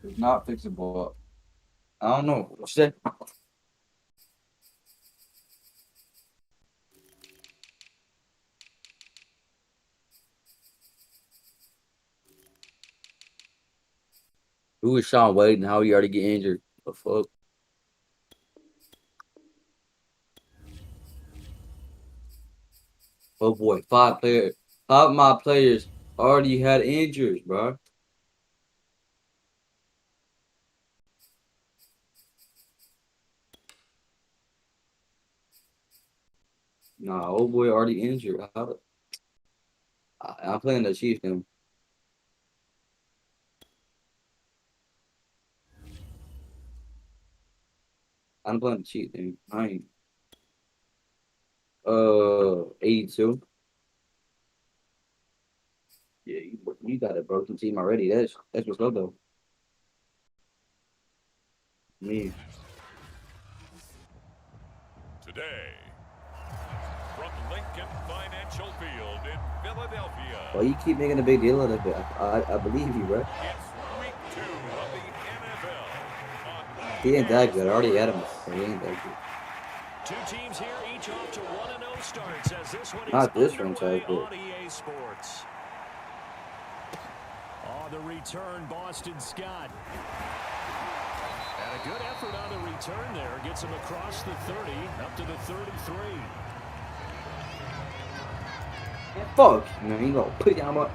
[SPEAKER 1] It's not fixable. I don't know. What you say? Who is Sean Wade and how he already get injured? The fuck? Oh boy, 5 players. 5 of my players already had injuries, bro. Nah, old boy already injured. I'm playing the Chiefs now. I'm playing the Chiefs now. I ain't. 82. Yeah, you got a broken team already. That's what's up though. Me.
[SPEAKER 3] Today, from Lincoln Financial Field in Philadelphia,
[SPEAKER 1] Well, you keep making a big deal out of it. I believe you, bro.
[SPEAKER 3] it's week 2 of the NFL.
[SPEAKER 1] He ain't that good. I already had him. So he ain't that good.
[SPEAKER 4] Two teams here, each off to 1-0 starts as this one is
[SPEAKER 1] Not this
[SPEAKER 4] underway
[SPEAKER 1] franchise, but
[SPEAKER 4] on EA Sports. On the return, Boston Scott. And a good effort on the return there. Gets him across the 30, up to the 33.
[SPEAKER 1] fuck. Man, you gonna put down what?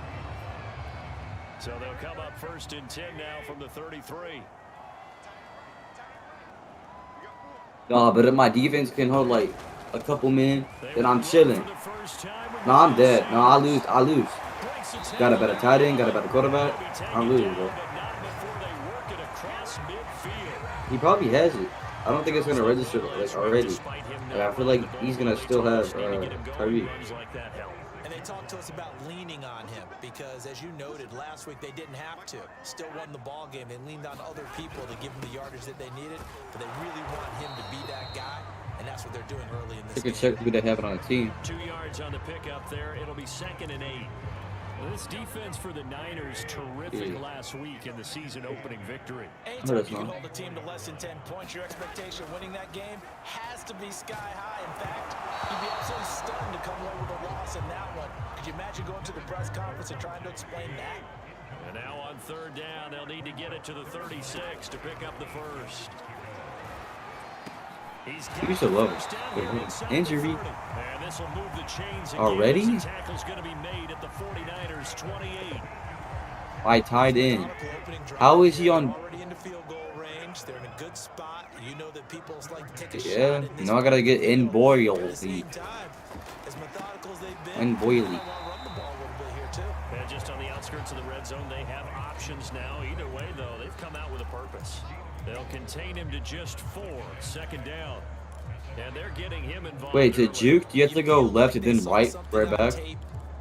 [SPEAKER 4] So they'll come up 1st and 10 now from the 33.
[SPEAKER 1] Nah, but if my defense can hold like a couple men, then I'm chilling. No, I'm dead. No, I lose. Got a better tight end, got a better quarterback. I'm losing, bro. He probably has it. I don't think it's gonna register like already. Like, I feel like he's gonna still have Tyreek.
[SPEAKER 5] And they talked to us about leaning on him because, as you noted, last week they didn't have to. Still won the ball game. They leaned on other people to give him the yardage that they needed, but they really want him to be that guy, and that's what they're doing early in this game.
[SPEAKER 1] Check who they have it on the team.
[SPEAKER 4] 2 yards on the pickup there. It'll be 2nd and 8. Well, this defense for the Niners terrific last week in the season opening victory.
[SPEAKER 5] Anytime you can hold a team to less than 10 points, your expectation of winning that game has to be sky high. In fact, you'd be absolutely stunned to come away with a loss in that one. Could you imagine going to the press conference and trying to explain that?
[SPEAKER 4] And now on 3rd down, they'll need to get it to the 36 to pick up the first.
[SPEAKER 1] You used to love it. Injury.
[SPEAKER 4] And this will move the chains
[SPEAKER 1] Already?
[SPEAKER 4] The tackle's going to be made at the 49ers 28.
[SPEAKER 1] I tied in. How is he on?
[SPEAKER 5] Already into field goal range. They're in a good spot. You know that people like to take a
[SPEAKER 1] Yeah,
[SPEAKER 5] shot.
[SPEAKER 1] now I gotta get in Boyle. And Boily.
[SPEAKER 4] And just on the outskirts of the red zone, they have options now. Either way, though, they've come out with a purpose. They'll contain him to just 4, 2nd down. And they're getting him involved.
[SPEAKER 1] Wait, to juke, do you have to go left and then right back?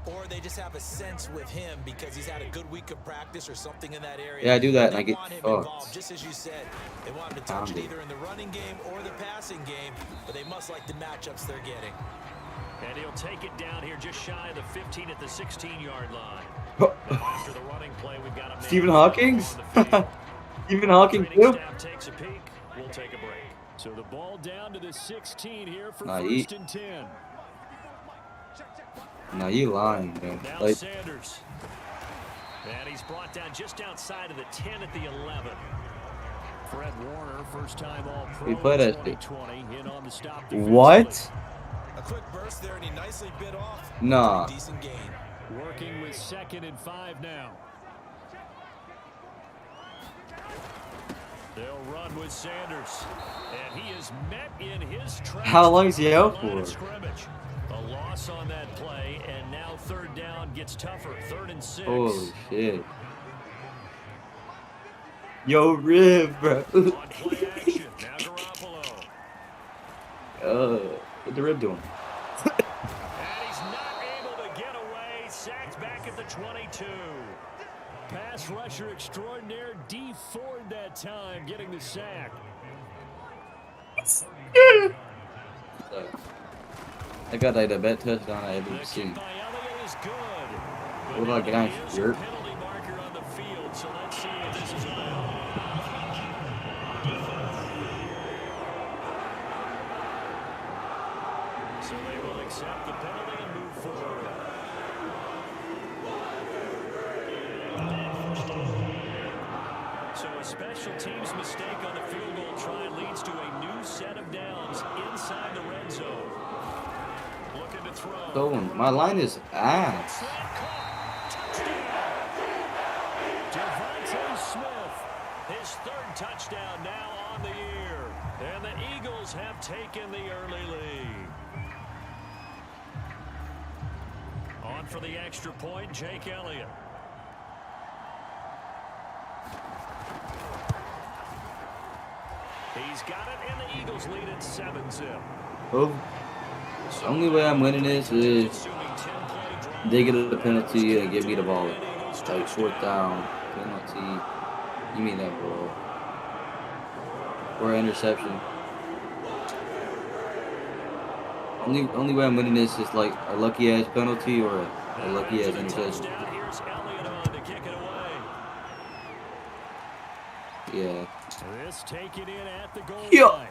[SPEAKER 5] Or they just have a sense with him because he's had a good week of practice or something in that area.
[SPEAKER 1] Yeah, I do that and I
[SPEAKER 5] They
[SPEAKER 1] get
[SPEAKER 5] want him
[SPEAKER 1] fucked.
[SPEAKER 5] involved, just as you said. They want him to touch it either in the running game or the passing game, but they must like the matchups they're getting.
[SPEAKER 4] And he'll take it down here just shy of the 15 at the 16-yard line. Now after the running play, we've got a
[SPEAKER 1] Stephen Hawking's? Stephen Hawking too?
[SPEAKER 4] Staff takes a peek. We'll take a break. So the ball down to the 16 here for
[SPEAKER 1] Nah,
[SPEAKER 4] 1st and 10.
[SPEAKER 1] Nah, you lying, man.
[SPEAKER 4] Now
[SPEAKER 1] Like,
[SPEAKER 4] Sanders. And he's brought down just outside of the 10 at the 11. Fred Warner, first time All-Pro
[SPEAKER 1] we played at
[SPEAKER 4] 2020, in on the stop
[SPEAKER 1] what?
[SPEAKER 5] A quick burst there, and he nicely bit off.
[SPEAKER 1] Nah.
[SPEAKER 5] Decent gain.
[SPEAKER 4] Working with 2nd and 5 now. They'll run with Sanders. And he is met in his tracks.
[SPEAKER 1] How long is he out for?
[SPEAKER 4] Scrimmage. A loss on that play, and now 3rd down gets tougher. 3rd and 6.
[SPEAKER 1] Holy shit. Yo, Rib, bro.
[SPEAKER 4] On play action. Now Garoppolo.
[SPEAKER 1] What the Rib doing?
[SPEAKER 4] And he's not able to get away. Sacked back at the 22. Pass rusher extraordinaire. D Ford that time getting the sack.
[SPEAKER 1] I got like the best touchdown I ever seen. What about guys? Jerk.
[SPEAKER 4] Penalty marker on the field, so let's see what this is about. So they will accept the penalty and move forward. So a special teams mistake on the field goal try leads to a new set of downs inside the red zone. Looking to throw.
[SPEAKER 1] So my line is ass.
[SPEAKER 4] Devontae Smith, his 3rd touchdown now on the year. And the Eagles have taken the early lead. On for the extra point, Jake Elliott. He's got it, and the Eagles lead at 7-0.
[SPEAKER 1] Oh, the only way I'm winning this is they get a penalty and give me the ball. Like 4th down, penalty. You mean that, bro? Or interception. Only way I'm winning this is like a lucky ass penalty or a lucky ass interception.
[SPEAKER 4] Here's Elliott on to kick it away.
[SPEAKER 1] Yeah.
[SPEAKER 4] This taken in at the goal
[SPEAKER 1] Yeah.
[SPEAKER 4] line.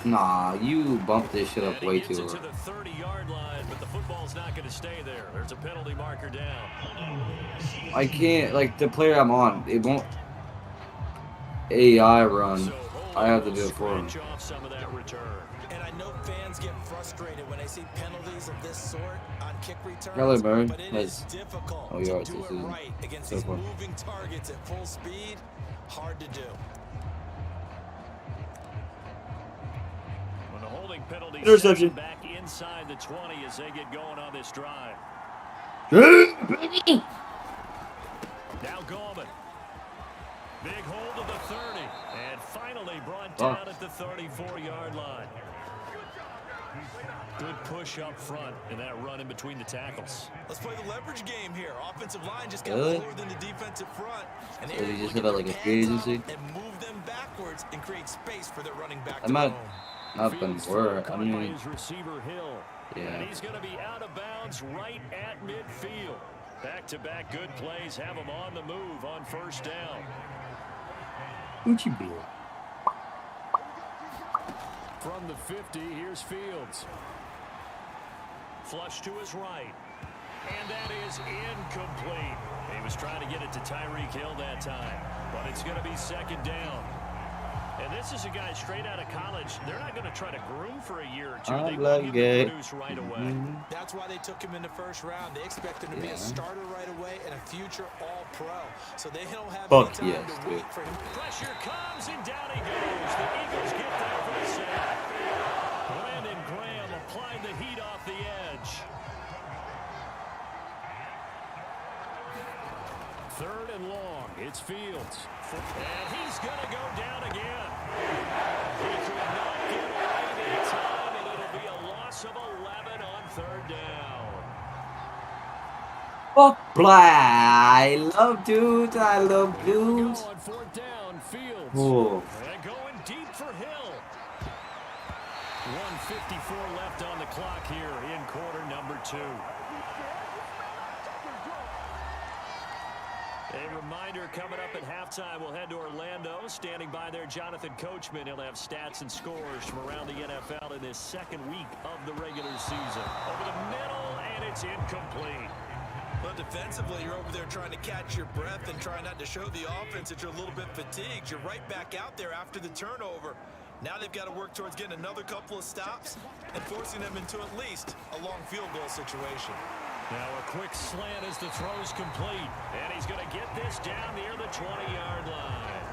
[SPEAKER 1] Nah, you bumped this shit up way too
[SPEAKER 4] To
[SPEAKER 1] early.
[SPEAKER 4] the 30-yard line, but the football's not going to stay there. There's a penalty marker down.
[SPEAKER 1] I can't, like, the player I'm on, it won't AI run. I have to do it for him.
[SPEAKER 4] Off some of that return.
[SPEAKER 5] And I know fans get frustrated when they see penalties of this sort on kick returns.
[SPEAKER 1] Hello, Baron.
[SPEAKER 5] But it is difficult
[SPEAKER 1] Oh,
[SPEAKER 5] to
[SPEAKER 1] yeah,
[SPEAKER 5] do
[SPEAKER 1] this
[SPEAKER 5] it
[SPEAKER 1] is
[SPEAKER 5] right against
[SPEAKER 1] so
[SPEAKER 5] these
[SPEAKER 1] far.
[SPEAKER 5] moving targets at full speed. Hard to do.
[SPEAKER 4] When the holding penalty
[SPEAKER 1] Interception.
[SPEAKER 4] back inside the 20 as they get going on this drive.
[SPEAKER 6] Baby.
[SPEAKER 4] Now Gallman. Big hold of the 30. And finally brought
[SPEAKER 1] Oh.
[SPEAKER 4] down at the 34-yard line. Good push up front in that run in between the tackles.
[SPEAKER 5] Let's play the leverage game here. Offensive line just got
[SPEAKER 1] Really?
[SPEAKER 5] lower than the defensive front. And
[SPEAKER 1] So
[SPEAKER 5] they're
[SPEAKER 1] they
[SPEAKER 5] able
[SPEAKER 1] just
[SPEAKER 5] to
[SPEAKER 1] have
[SPEAKER 5] get
[SPEAKER 1] like a
[SPEAKER 5] their
[SPEAKER 1] free
[SPEAKER 5] pads
[SPEAKER 1] agency?
[SPEAKER 5] up and move them backwards and create space for their running back
[SPEAKER 1] I
[SPEAKER 5] to
[SPEAKER 1] might
[SPEAKER 5] roam.
[SPEAKER 1] not been
[SPEAKER 4] Fields
[SPEAKER 1] work. I
[SPEAKER 4] caught by
[SPEAKER 1] mean,
[SPEAKER 4] his receiver Hill.
[SPEAKER 1] yeah.
[SPEAKER 4] And he's going to be out of bounds right at midfield. Back-to-back good plays have him on the move on first down.
[SPEAKER 1] Gucci beer.
[SPEAKER 4] From the 50, here's Fields. Flush to his right. And that is incomplete. He was trying to get it to Tyreek Hill that time. But it's going to be second down. And this is a guy straight out of college. They're not going to try to groom for a year or two. They want him to produce right away.
[SPEAKER 5] That's why they took him in the first round. They expect him to be a starter right away and a future all-pro. So they don't have any time to wait for him.
[SPEAKER 4] Pressure comes, and down he goes. The Eagles get there for the sack. Brandon Graham applied the heat off the edge. Third and long. It's Fields. And he's going to go down again. He could not get away that time, and it'll be a loss of 11 on third down.
[SPEAKER 1] Fuck I love dudes. I love dudes.
[SPEAKER 4] On fourth down, Fields.
[SPEAKER 1] Oh.
[SPEAKER 4] And going deep for Hill. 1:54 left on the clock here in quarter number 2. A reminder coming up at halftime, we'll head to Orlando. Standing by there, Jonathan Coachman. He'll have stats and scores from around the NFL in this second week of the regular season. Over the middle, and it's incomplete.
[SPEAKER 5] Well, defensively, you're over there trying to catch your breath and trying not to show the offense that you're a little bit fatigued. You're right back out there after the turnover. Now they've got to work towards getting another couple of stops and forcing them into at least a long field goal situation.
[SPEAKER 4] Now a quick slant as the throw's complete. And he's going to get this down near the 20-yard line.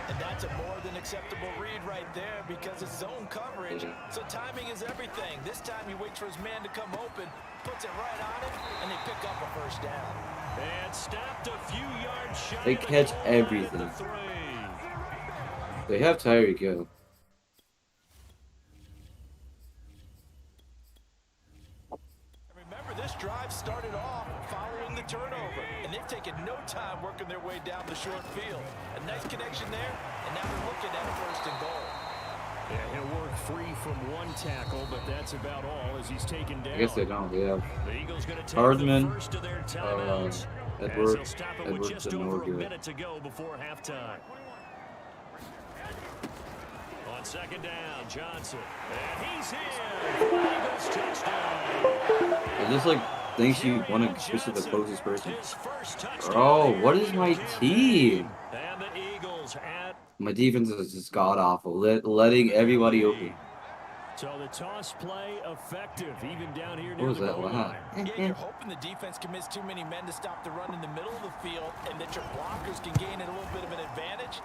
[SPEAKER 5] And that's a more than acceptable read right there because it's zone coverage. So timing is everything. This time he waits for his man to come open, puts it right on him, and they pick up a first down.
[SPEAKER 4] And stopped a few yards shy.
[SPEAKER 1] They catch everything. They have Tyreek Hill.
[SPEAKER 5] Remember, this drive started off following the turnover, and they've taken no time working their way down the short field. A nice connection there, and now they're looking at a first and goal.
[SPEAKER 4] Yeah, he'll work free from one tackle, but that's about all as he's taken down.
[SPEAKER 1] I guess they don't. They have
[SPEAKER 4] The Eagles going to take
[SPEAKER 1] Hardman,
[SPEAKER 4] the first of their timeouts.
[SPEAKER 1] Edwards,
[SPEAKER 4] as they'll stop it with just over a minute to go before halftime. On second down, Johnson. And he's in. Eagles touchdown.
[SPEAKER 1] I just like thinks you want to switch to the closest person. Bro, what is my team?
[SPEAKER 4] And the Eagles at
[SPEAKER 1] My defense is just god awful, letting everybody open.
[SPEAKER 4] so the toss play effective, even down here
[SPEAKER 1] What
[SPEAKER 4] near
[SPEAKER 1] was
[SPEAKER 4] the
[SPEAKER 1] that?
[SPEAKER 4] goal
[SPEAKER 1] What
[SPEAKER 4] line.
[SPEAKER 1] happened?
[SPEAKER 5] Yeah, you're hoping the defense commits too many men to stop the run in the middle of the field and that your blockers can gain a little bit of an advantage.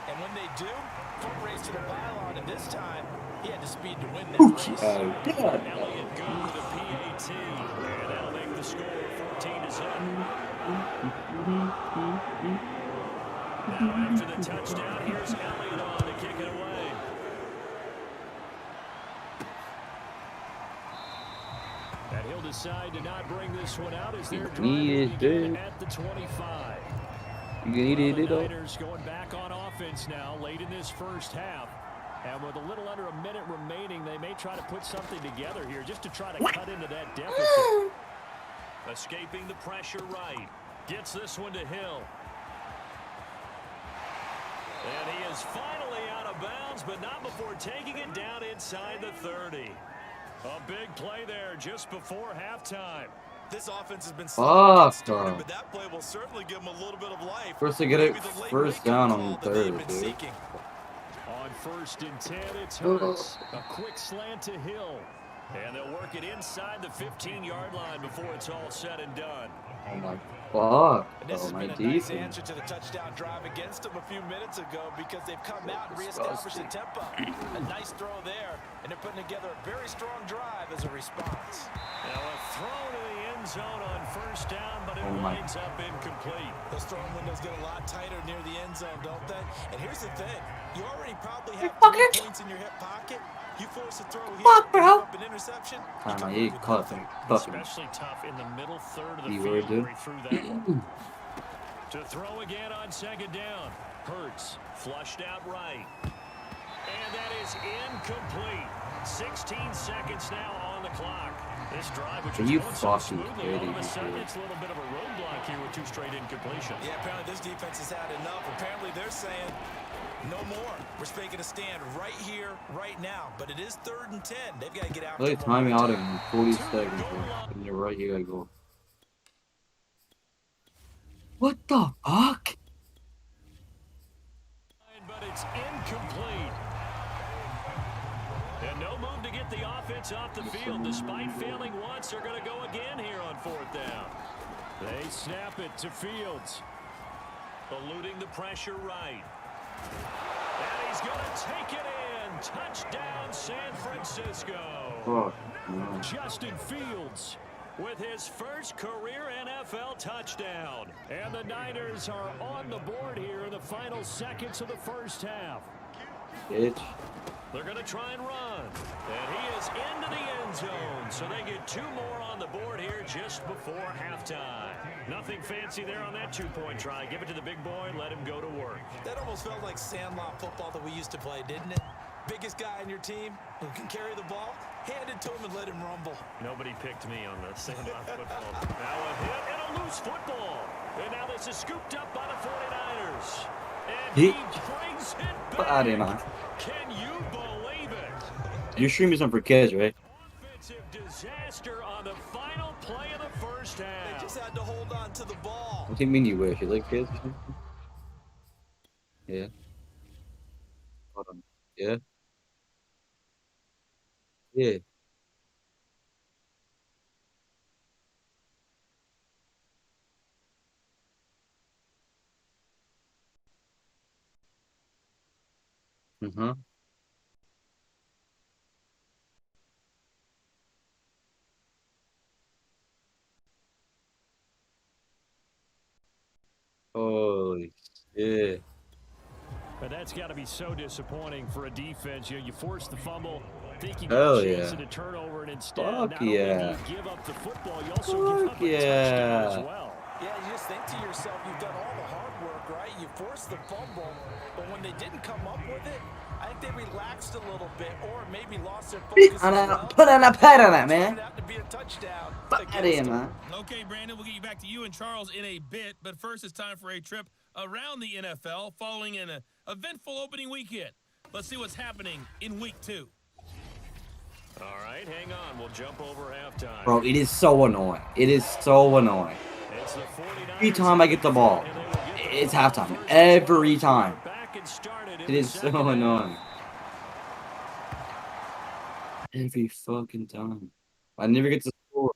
[SPEAKER 5] And when they do, foot race to the pylon, and this time, he had the speed to win that race.
[SPEAKER 4] Elliott good with a PAT, and that'll make the score 14-7. Now after the touchdown, here's Elliott on to kick it away. And he'll decide to not bring this one out as they're driving again at the 25. The Niners going back on offense now late in this first half. And with a little under a minute remaining, they may try to put something together here just to try to cut into that deficit. Escaping the pressure right. Gets this one to Hill. And he is finally out of bounds, but not before taking it down inside the 30. A big play there just before halftime.
[SPEAKER 5] This offense has been
[SPEAKER 1] Fuck,
[SPEAKER 5] started, but that play will certainly give them a little bit of life.
[SPEAKER 1] First they get it first down on third, dude.
[SPEAKER 4] On first and 10, it's Hurts. A quick slant to Hill. And they'll work it inside the 15-yard line before it's all said and done.
[SPEAKER 1] Oh my fuck.
[SPEAKER 5] And this
[SPEAKER 1] Oh
[SPEAKER 5] has
[SPEAKER 1] my
[SPEAKER 5] been a nice
[SPEAKER 1] defense.
[SPEAKER 5] answer to the touchdown drive against them a few minutes ago because they've come out and reestablished the tempo. A nice throw there, and they're putting together a very strong drive as a response.
[SPEAKER 4] Now a throw to the end end zone on first down, but it
[SPEAKER 1] Oh my.
[SPEAKER 4] winds up incomplete.
[SPEAKER 5] Those throwing windows get a lot tighter near the end zone, don't they? And here's the thing. You already probably have 3
[SPEAKER 6] Fucker.
[SPEAKER 5] points in your hip pocket. You force a throw here
[SPEAKER 6] Fuck,
[SPEAKER 5] and
[SPEAKER 6] bro.
[SPEAKER 5] give up an interception. You
[SPEAKER 1] Time
[SPEAKER 5] come
[SPEAKER 1] I
[SPEAKER 5] away
[SPEAKER 1] eat
[SPEAKER 5] with
[SPEAKER 1] coughing.
[SPEAKER 5] nothing.
[SPEAKER 1] Fucking.
[SPEAKER 4] Especially tough in the middle third of the
[SPEAKER 1] You
[SPEAKER 4] field
[SPEAKER 1] were, dude.
[SPEAKER 4] where he threw that one. To throw again on second down. Hurts flushed out right. And that is incomplete. 16 seconds now on the clock. This drive, which
[SPEAKER 1] Are
[SPEAKER 4] was
[SPEAKER 1] you
[SPEAKER 4] going so
[SPEAKER 1] fucking
[SPEAKER 4] smoothly, all of a
[SPEAKER 1] kidding
[SPEAKER 4] sudden
[SPEAKER 1] me?
[SPEAKER 4] it's a little bit of a roadblock here with 2 straight incompletions.
[SPEAKER 5] Yeah, apparently this defense has had enough. Apparently they're saying, no more. We're making a stand right here, right now. But it is 3rd and 10. They've got to get after
[SPEAKER 1] Like
[SPEAKER 5] it one
[SPEAKER 1] timing
[SPEAKER 5] more
[SPEAKER 1] out
[SPEAKER 5] time.
[SPEAKER 1] in 40 seconds, bro. And you're right, you gotta go. What the fuck?
[SPEAKER 4] But it's incomplete. And no move to get the offense off the field. Despite failing once, they're going to go again here on 4th down. They snap it to Fields. Eluding the pressure right. And he's going to take it in. Touchdown, San Francisco.
[SPEAKER 1] Fuck. No.
[SPEAKER 4] Justin Fields with his first career NFL touchdown. And the Niners are on the board here in the final seconds of the first half.
[SPEAKER 1] Bitch.
[SPEAKER 4] They're going to try and run. And he is into the end zone. So they get 2 more on the board here just before halftime. Nothing fancy there on that 2-point try. Give it to the big boy. Let him go to work.
[SPEAKER 5] That almost felt like sandlot football that we used to play, didn't it? Biggest guy on your team who can carry the ball, hand it to him and let him rumble.
[SPEAKER 4] Nobody picked me on the sandlot football. Now a hit and a loose football. And now this is scooped up by the 49ers. And he brings it back. Can you believe it?
[SPEAKER 1] Your stream isn't for kids, right?
[SPEAKER 4] Offensive disaster on the final play of the first
[SPEAKER 5] They
[SPEAKER 4] half.
[SPEAKER 5] just had to hold on to the ball.
[SPEAKER 1] What do you mean you wish? You like kids or something? Yeah. Hold on. Yeah. Yeah. Uh-huh. Holy shit.
[SPEAKER 4] But that's got to be so disappointing for a defense. You force the fumble, think you got
[SPEAKER 1] Hell
[SPEAKER 4] a chance
[SPEAKER 1] yeah.
[SPEAKER 4] at a turnover, and instead,
[SPEAKER 1] Fuck
[SPEAKER 4] not only do
[SPEAKER 1] yeah.
[SPEAKER 4] you give up the football, you also give
[SPEAKER 1] Fuck
[SPEAKER 4] up a touchdown as
[SPEAKER 1] yeah.
[SPEAKER 4] well.
[SPEAKER 5] Yeah, you just think to yourself, you've done all the hard work, right? You forced the fumble, but when they didn't come up with it, I think they relaxed a little bit or maybe lost their focus.
[SPEAKER 6] Put on a pad on that,
[SPEAKER 5] It
[SPEAKER 6] man.
[SPEAKER 5] turned out to be a touchdown.
[SPEAKER 6] Fuck out of here,
[SPEAKER 5] against them.
[SPEAKER 6] man.
[SPEAKER 8] Okay, Brandon, we'll get you back to you and Charles in a bit, but first it's time for a trip around the NFL following an eventful opening weekend. Let's see what's happening in week 2.
[SPEAKER 4] All right, hang on. We'll jump over halftime.
[SPEAKER 1] Bro, it is so annoying. It is so annoying.
[SPEAKER 4] It's the 49ers.
[SPEAKER 1] Every time I get the ball,
[SPEAKER 4] And they will get the
[SPEAKER 1] it's
[SPEAKER 4] ball
[SPEAKER 1] halftime.
[SPEAKER 4] first.
[SPEAKER 1] Every time.
[SPEAKER 4] Back and started in
[SPEAKER 1] It
[SPEAKER 4] the
[SPEAKER 1] is so
[SPEAKER 4] second half.
[SPEAKER 1] annoying. Every fucking time. I never get to score.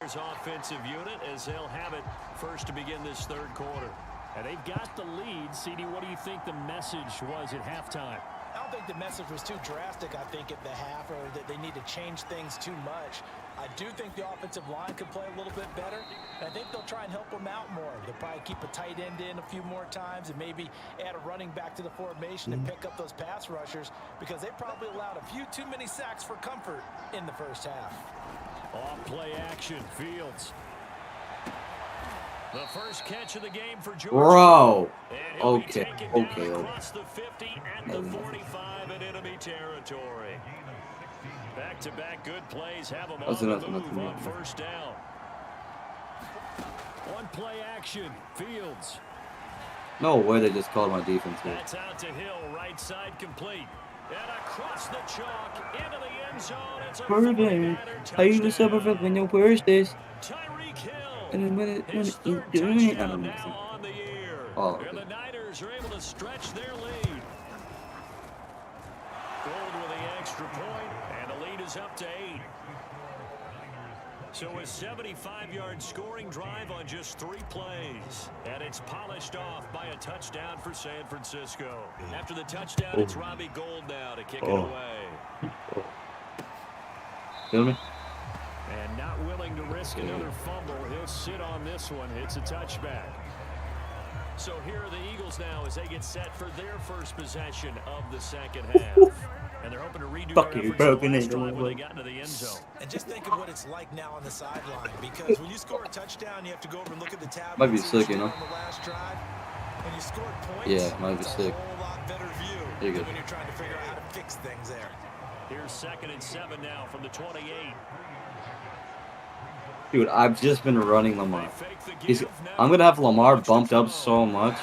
[SPEAKER 4] Offensive unit as they'll have it first to begin this 3rd quarter. And they've got the lead. CD, what do you think the message was at halftime?
[SPEAKER 5] I don't think the message was too drastic, I think, at the half, or that they need to change things too much. I do think the offensive line could play a little bit better. And I think they'll try and help them out more. They'll probably keep a tight end in a few more times and maybe add a running back to the formation and pick up those pass rushers because they probably allowed a few too many sacks for comfort in the first half.
[SPEAKER 4] Off play action, Fields. The first catch of the game for Georgia.
[SPEAKER 1] Bro.
[SPEAKER 4] And he'll be
[SPEAKER 1] Okay.
[SPEAKER 4] taken down
[SPEAKER 1] Okay.
[SPEAKER 4] across the 50 at the 45 in enemy territory. Back-to-back good plays have them
[SPEAKER 1] That's
[SPEAKER 4] on
[SPEAKER 1] enough,
[SPEAKER 4] the move
[SPEAKER 1] nothing
[SPEAKER 4] on
[SPEAKER 1] more.
[SPEAKER 4] first down. One play action, Fields.
[SPEAKER 1] No way they just called my defense here.
[SPEAKER 4] That's out to Hill, right side complete. And across the chalk into the end zone. It's a 49er
[SPEAKER 1] How you suffer
[SPEAKER 4] touchdown.
[SPEAKER 1] when you push this?
[SPEAKER 4] Tyreek Hill.
[SPEAKER 1] And then when it
[SPEAKER 4] His
[SPEAKER 1] is
[SPEAKER 4] third
[SPEAKER 1] doing it, I
[SPEAKER 4] touchdown
[SPEAKER 1] don't know.
[SPEAKER 4] now on the year.
[SPEAKER 1] Oh,
[SPEAKER 4] And
[SPEAKER 1] okay.
[SPEAKER 4] the Niners are able to stretch their lead. Gold with the extra point, and the lead is up to 8. So a 75-yard scoring drive on just 3 plays. And it's polished off by a touchdown for San Francisco. After the touchdown, it's Robbie Gould now to kick it away.
[SPEAKER 1] Feel me?
[SPEAKER 4] And not willing to risk another fumble. He'll sit on this one. It's a touchback. So here are the Eagles now as they get set for their first possession of the second half. And they're hoping to redo their efforts in the last drive when they got into the end zone.
[SPEAKER 5] And just think of what it's like now on the sideline, because when you score a touchdown, you have to go over and look at the tab.
[SPEAKER 1] Might be sick, you know.
[SPEAKER 5] On the last drive, when you scored points,
[SPEAKER 1] Yeah, might be sick.
[SPEAKER 5] a whole lot better view
[SPEAKER 1] You're
[SPEAKER 5] when you're trying to figure out how to fix things there.
[SPEAKER 4] Here's 2nd and 7 now from the 28.
[SPEAKER 1] Dude, I've just been running Lamar. I'm gonna have Lamar bumped up so much.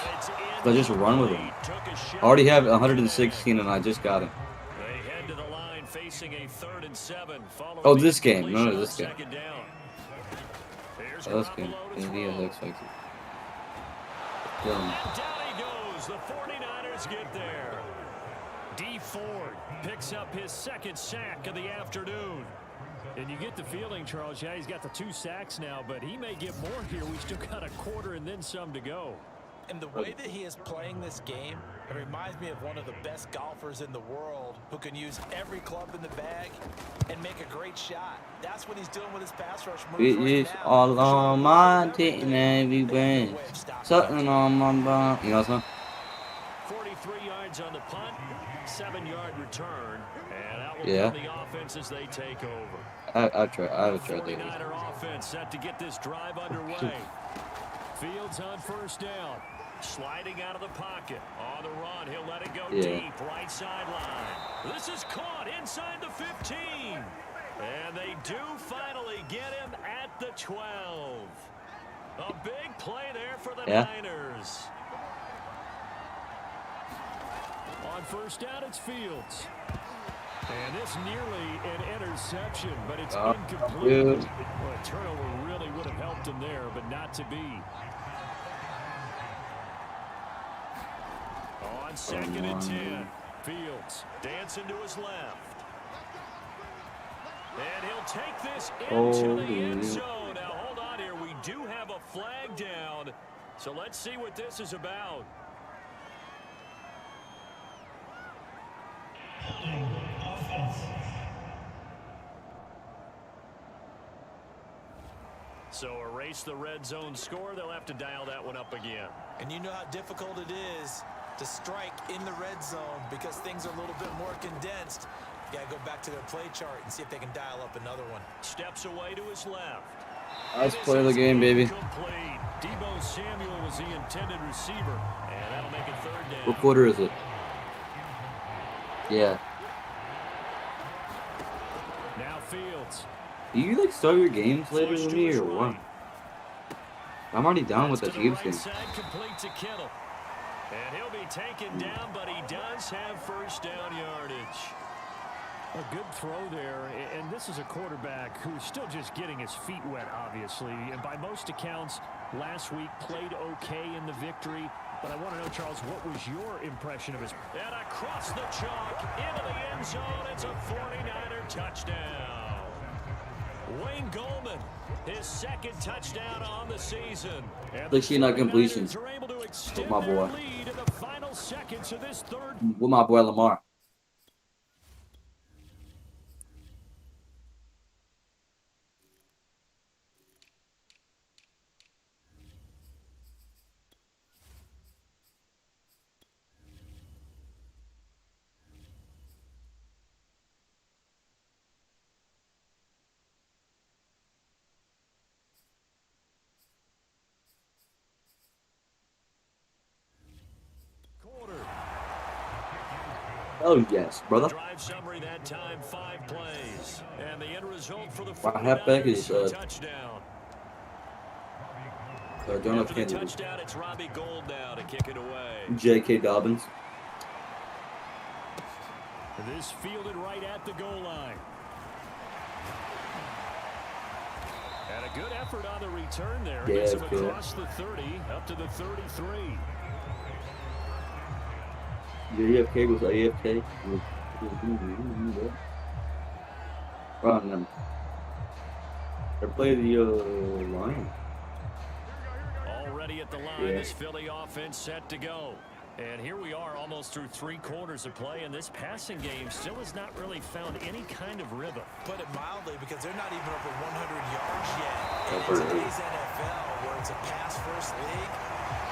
[SPEAKER 1] I just run with him. I already have 116, and I just got him.
[SPEAKER 4] They head to the line facing a 3rd and 7.
[SPEAKER 1] Oh, this game. No, this game.
[SPEAKER 4] Here's
[SPEAKER 1] Oh, this game. Yeah, that's expected.
[SPEAKER 4] and down he goes. The 49ers get there. D. Ford picks up his 2nd sack of the afternoon. And you get the feeling, Charles, yeah, he's got the 2 sacks now, but he may get more here. We still got a quarter and then some to go.
[SPEAKER 5] And the way that he is playing this game, it reminds me of one of the best golfers in the world who can use every club in the bag and make a great shot. That's what he's doing with his pass rush moves
[SPEAKER 6] It
[SPEAKER 5] right
[SPEAKER 6] is
[SPEAKER 5] now.
[SPEAKER 6] all on my team everywhere. Something on my bum.
[SPEAKER 1] You know what I'm saying?
[SPEAKER 4] 43 yards on the punt, 7-yard return, and out will
[SPEAKER 1] Yeah.
[SPEAKER 4] come the offense as they take over.
[SPEAKER 1] I would try that.
[SPEAKER 4] 49er offense set to get this drive underway. Fields on 1st down. Sliding out of the pocket. On the run, he'll let it go deep. Right sideline. This is caught inside the 15. And they do finally get him at the 12. A big play there for the Niners. On 1st down, it's Fields. And this nearly an interception, but it's incomplete.
[SPEAKER 1] Dude.
[SPEAKER 4] Well, a turnover really would have helped him there, but not to be. On 2nd and 10, Fields dancing to his left. And he'll take this into the end zone. Now, hold on here. We do have a flag down, so let's see what this is about. So erase the red zone score. They'll have to dial that one up again.
[SPEAKER 5] And you know how difficult it is to strike in the red zone because things are a little bit more condensed. You got to go back to their play chart and see if they can dial up another one.
[SPEAKER 4] Steps away to his left.
[SPEAKER 1] Let's play the game, baby.
[SPEAKER 4] Complete. Deebo Samuel was the intended receiver, and that'll make it 3rd down.
[SPEAKER 1] What quarter is it? Yeah.
[SPEAKER 4] Now Fields.
[SPEAKER 1] Do you like start your games later than me or what? I'm already down with the Chiefs game.
[SPEAKER 4] Complete to Kittle. And he'll be taken down, but he does have 1st down yardage. A good throw there, and this is a quarterback who's still just getting his feet wet, obviously. And by most accounts, last week played okay in the victory. But I want to know, Charles, what was your impression of his... And across the chalk, into the end zone, it's a 49er touchdown. Wayne Goldman, his 2nd touchdown on the season.
[SPEAKER 1] Let's see not completion. With my boy. With my boy Lamar. Oh yes, brother.
[SPEAKER 4] Drive summary that time, 5 plays. And the end result for the
[SPEAKER 1] halfback is
[SPEAKER 4] touchdown.
[SPEAKER 1] John F.
[SPEAKER 4] After the
[SPEAKER 1] Kennedy.
[SPEAKER 4] touchdown, it's Robbie Gould now to kick it away.
[SPEAKER 1] J.K. Dobbins.
[SPEAKER 4] This fielded right at the goal line. And a good effort on the return there.
[SPEAKER 1] Yeah,
[SPEAKER 4] Gets him
[SPEAKER 1] good.
[SPEAKER 4] across the 30, up to the 33.
[SPEAKER 1] JFK was AFK. Run them. They play the Lions.
[SPEAKER 4] Already at the line, this Philly offense set to go. And here we are almost through 3 quarters of play, and this passing game still has not really found any kind of rhythm.
[SPEAKER 5] Put it mildly, because they're not even over 100 yards yet. And in today's NFL, where it's a pass-first league,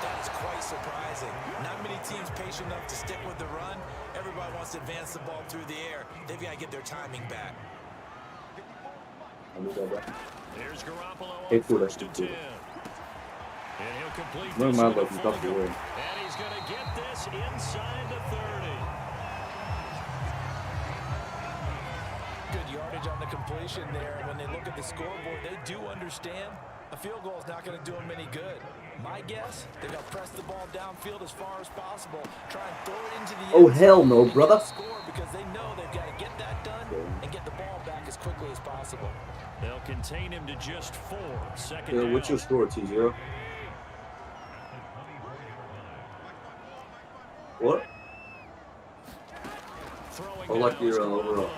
[SPEAKER 5] that is quite surprising. Not many teams patient enough to stick with the run. Everybody wants to advance the ball through the air. They've got to get their timing back.
[SPEAKER 4] Here's Garoppolo on first and 10. And he'll complete this with a full goal. And he's going to get this inside the 30.
[SPEAKER 5] Good yardage on the completion there. When they look at the scoreboard, they do understand a field goal is not going to do them any good. My guess, they're going to press the ball downfield as far as possible, try and throw it into the
[SPEAKER 1] Oh, hell no, brother.
[SPEAKER 5] Score because they know they've got to get that done and get the ball back as quickly as possible.
[SPEAKER 4] They'll contain him to just 4. Second down.
[SPEAKER 1] What's your score, 2-0? What?
[SPEAKER 4] Throwing
[SPEAKER 1] like your overall.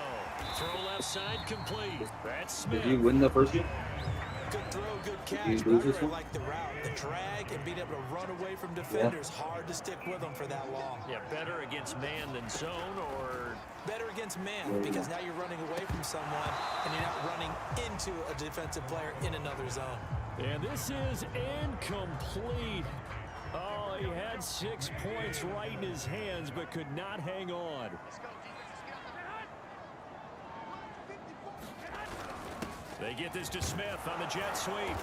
[SPEAKER 4] Throw left side complete. That's Smith.
[SPEAKER 1] Did you win the first game?
[SPEAKER 5] Good throw, good catch.
[SPEAKER 1] Did you lose this one?
[SPEAKER 5] Like the route, the drag, and being able to run away from defenders. Hard to stick with them for that long.
[SPEAKER 4] Yeah, better against man than zone, or
[SPEAKER 5] better against man because now you're running away from someone and you're not running into a defensive player in another zone.
[SPEAKER 4] And this is incomplete. Oh, he had 6 points right in his hands, but could not hang on. They get this to Smith on the jet sweep.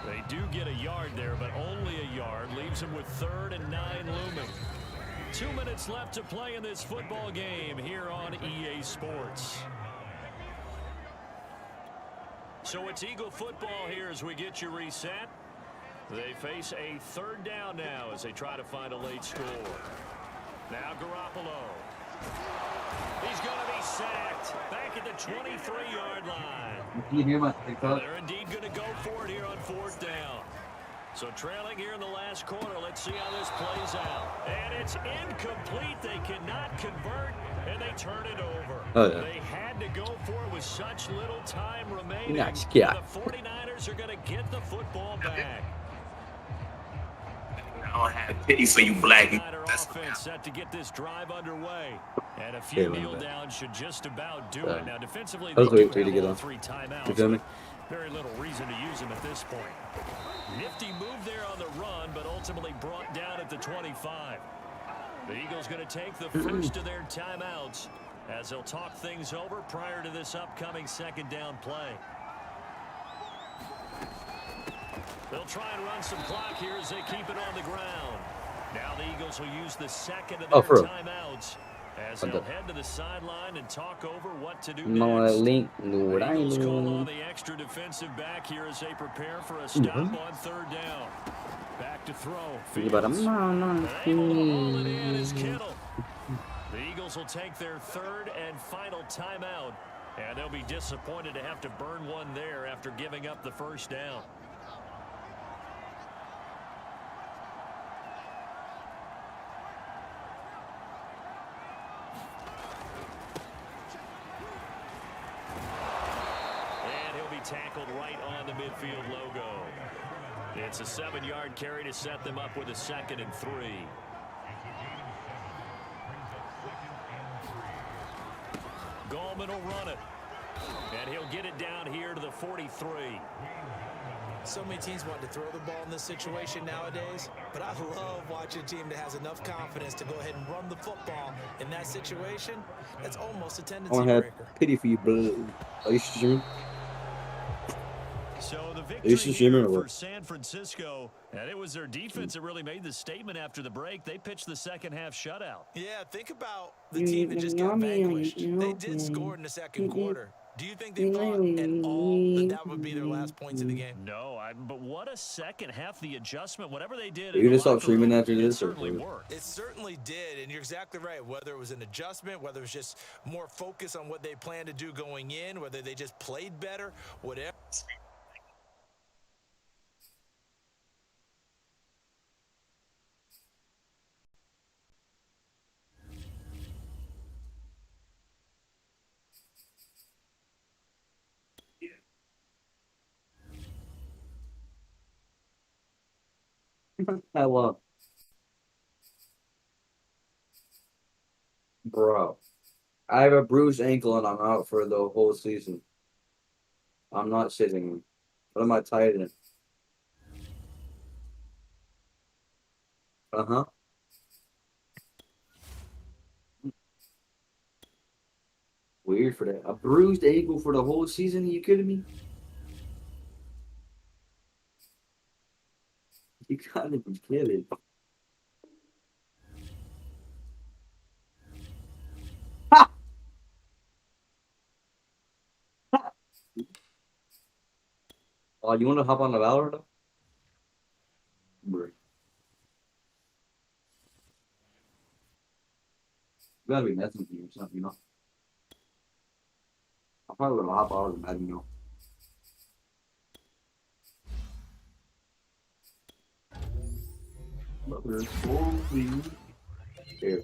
[SPEAKER 4] They do get a yard there, but only a yard. Leaves him with 3rd and 9 looming. 2 minutes left to play in this football game here on EA Sports. So it's Eagle football here as we get you reset. They face a 3rd down now as they try to find a late score. Now Garoppolo. He's going to be sacked back at the 23-yard line.
[SPEAKER 1] Can you hear my
[SPEAKER 4] They're indeed going to go for it here on 4th down. So trailing here in the last quarter. Let's see how this plays out. And it's incomplete. They cannot convert, and they turn it over.
[SPEAKER 1] Oh, yeah.
[SPEAKER 4] They had to go for it with such little time remaining.
[SPEAKER 1] Nice, yeah.
[SPEAKER 4] The 49ers are going to get the football back.
[SPEAKER 9] I don't have pity for you, black.
[SPEAKER 4] That's offense set to get this drive underway. And a few kneel downs should just about do it. Now, defensively, they do have all 3 timeouts. Very little reason to use them at this point. Nifty move there on the run, but ultimately brought down at the 25. The Eagles going to take the first of their timeouts as they'll talk things over prior to this upcoming 2nd down play. They'll try and run some clock here as they keep it on the ground. Now the Eagles will use the 2nd of their timeouts as they'll head to the sideline and talk over what to do next. The Eagles call on the extra defensive back here as they prepare for a stop on 3rd down. Back to throw. Fields. Able to haul it in is Kittle. The Eagles will take their 3rd and final timeout, and they'll be disappointed to have to burn one there after giving up the 1st down. Tackled right on the midfield logo. It's a 7-yard carry to set them up with a 2nd and 3. Gallman will run it. And he'll get it down here to the 43.
[SPEAKER 5] So many teams want to throw the ball in this situation nowadays, but I love watching a team that has enough confidence to go ahead and run the football in that situation. That's almost a tendency breaker.
[SPEAKER 1] Pity for you, bro. Are you streaming?
[SPEAKER 4] So the victory here for San Francisco, and it was their defense that really made the statement after the break. They pitched the 2nd half shutout.
[SPEAKER 5] Yeah, think about the team that just got vanquished. They did score in the 2nd quarter. Do you think they thought at all that would be their last points of the game?
[SPEAKER 4] No, but what a 2nd half, the adjustment, whatever they did.
[SPEAKER 1] You just stop streaming after this?
[SPEAKER 4] It certainly worked.
[SPEAKER 5] It certainly did, and you're exactly right. Whether it was an adjustment, whether it was just more focus on what they planned to do going in, whether they just played better, whatever.
[SPEAKER 1] I love. Bro, I have a bruised ankle and I'm out for the whole season. I'm not sitting. What am I tight in? Uh-huh. Weird for that. A bruised ankle for the whole season? Are you kidding me? You gotta be kidding. Ha! Oh, you want to hop on the Valorant though? Bro, you gotta be messing with me or something, you know? I probably would hop on the Madden, you know? But we're slowly there.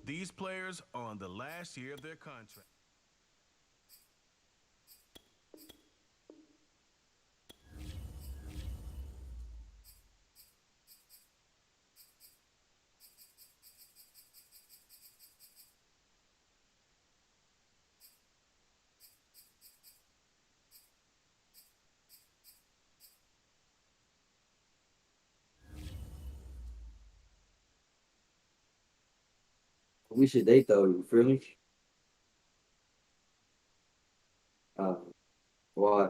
[SPEAKER 2] These players are on the last year of their contract.
[SPEAKER 1] We should date though, you feel me? Uh, why?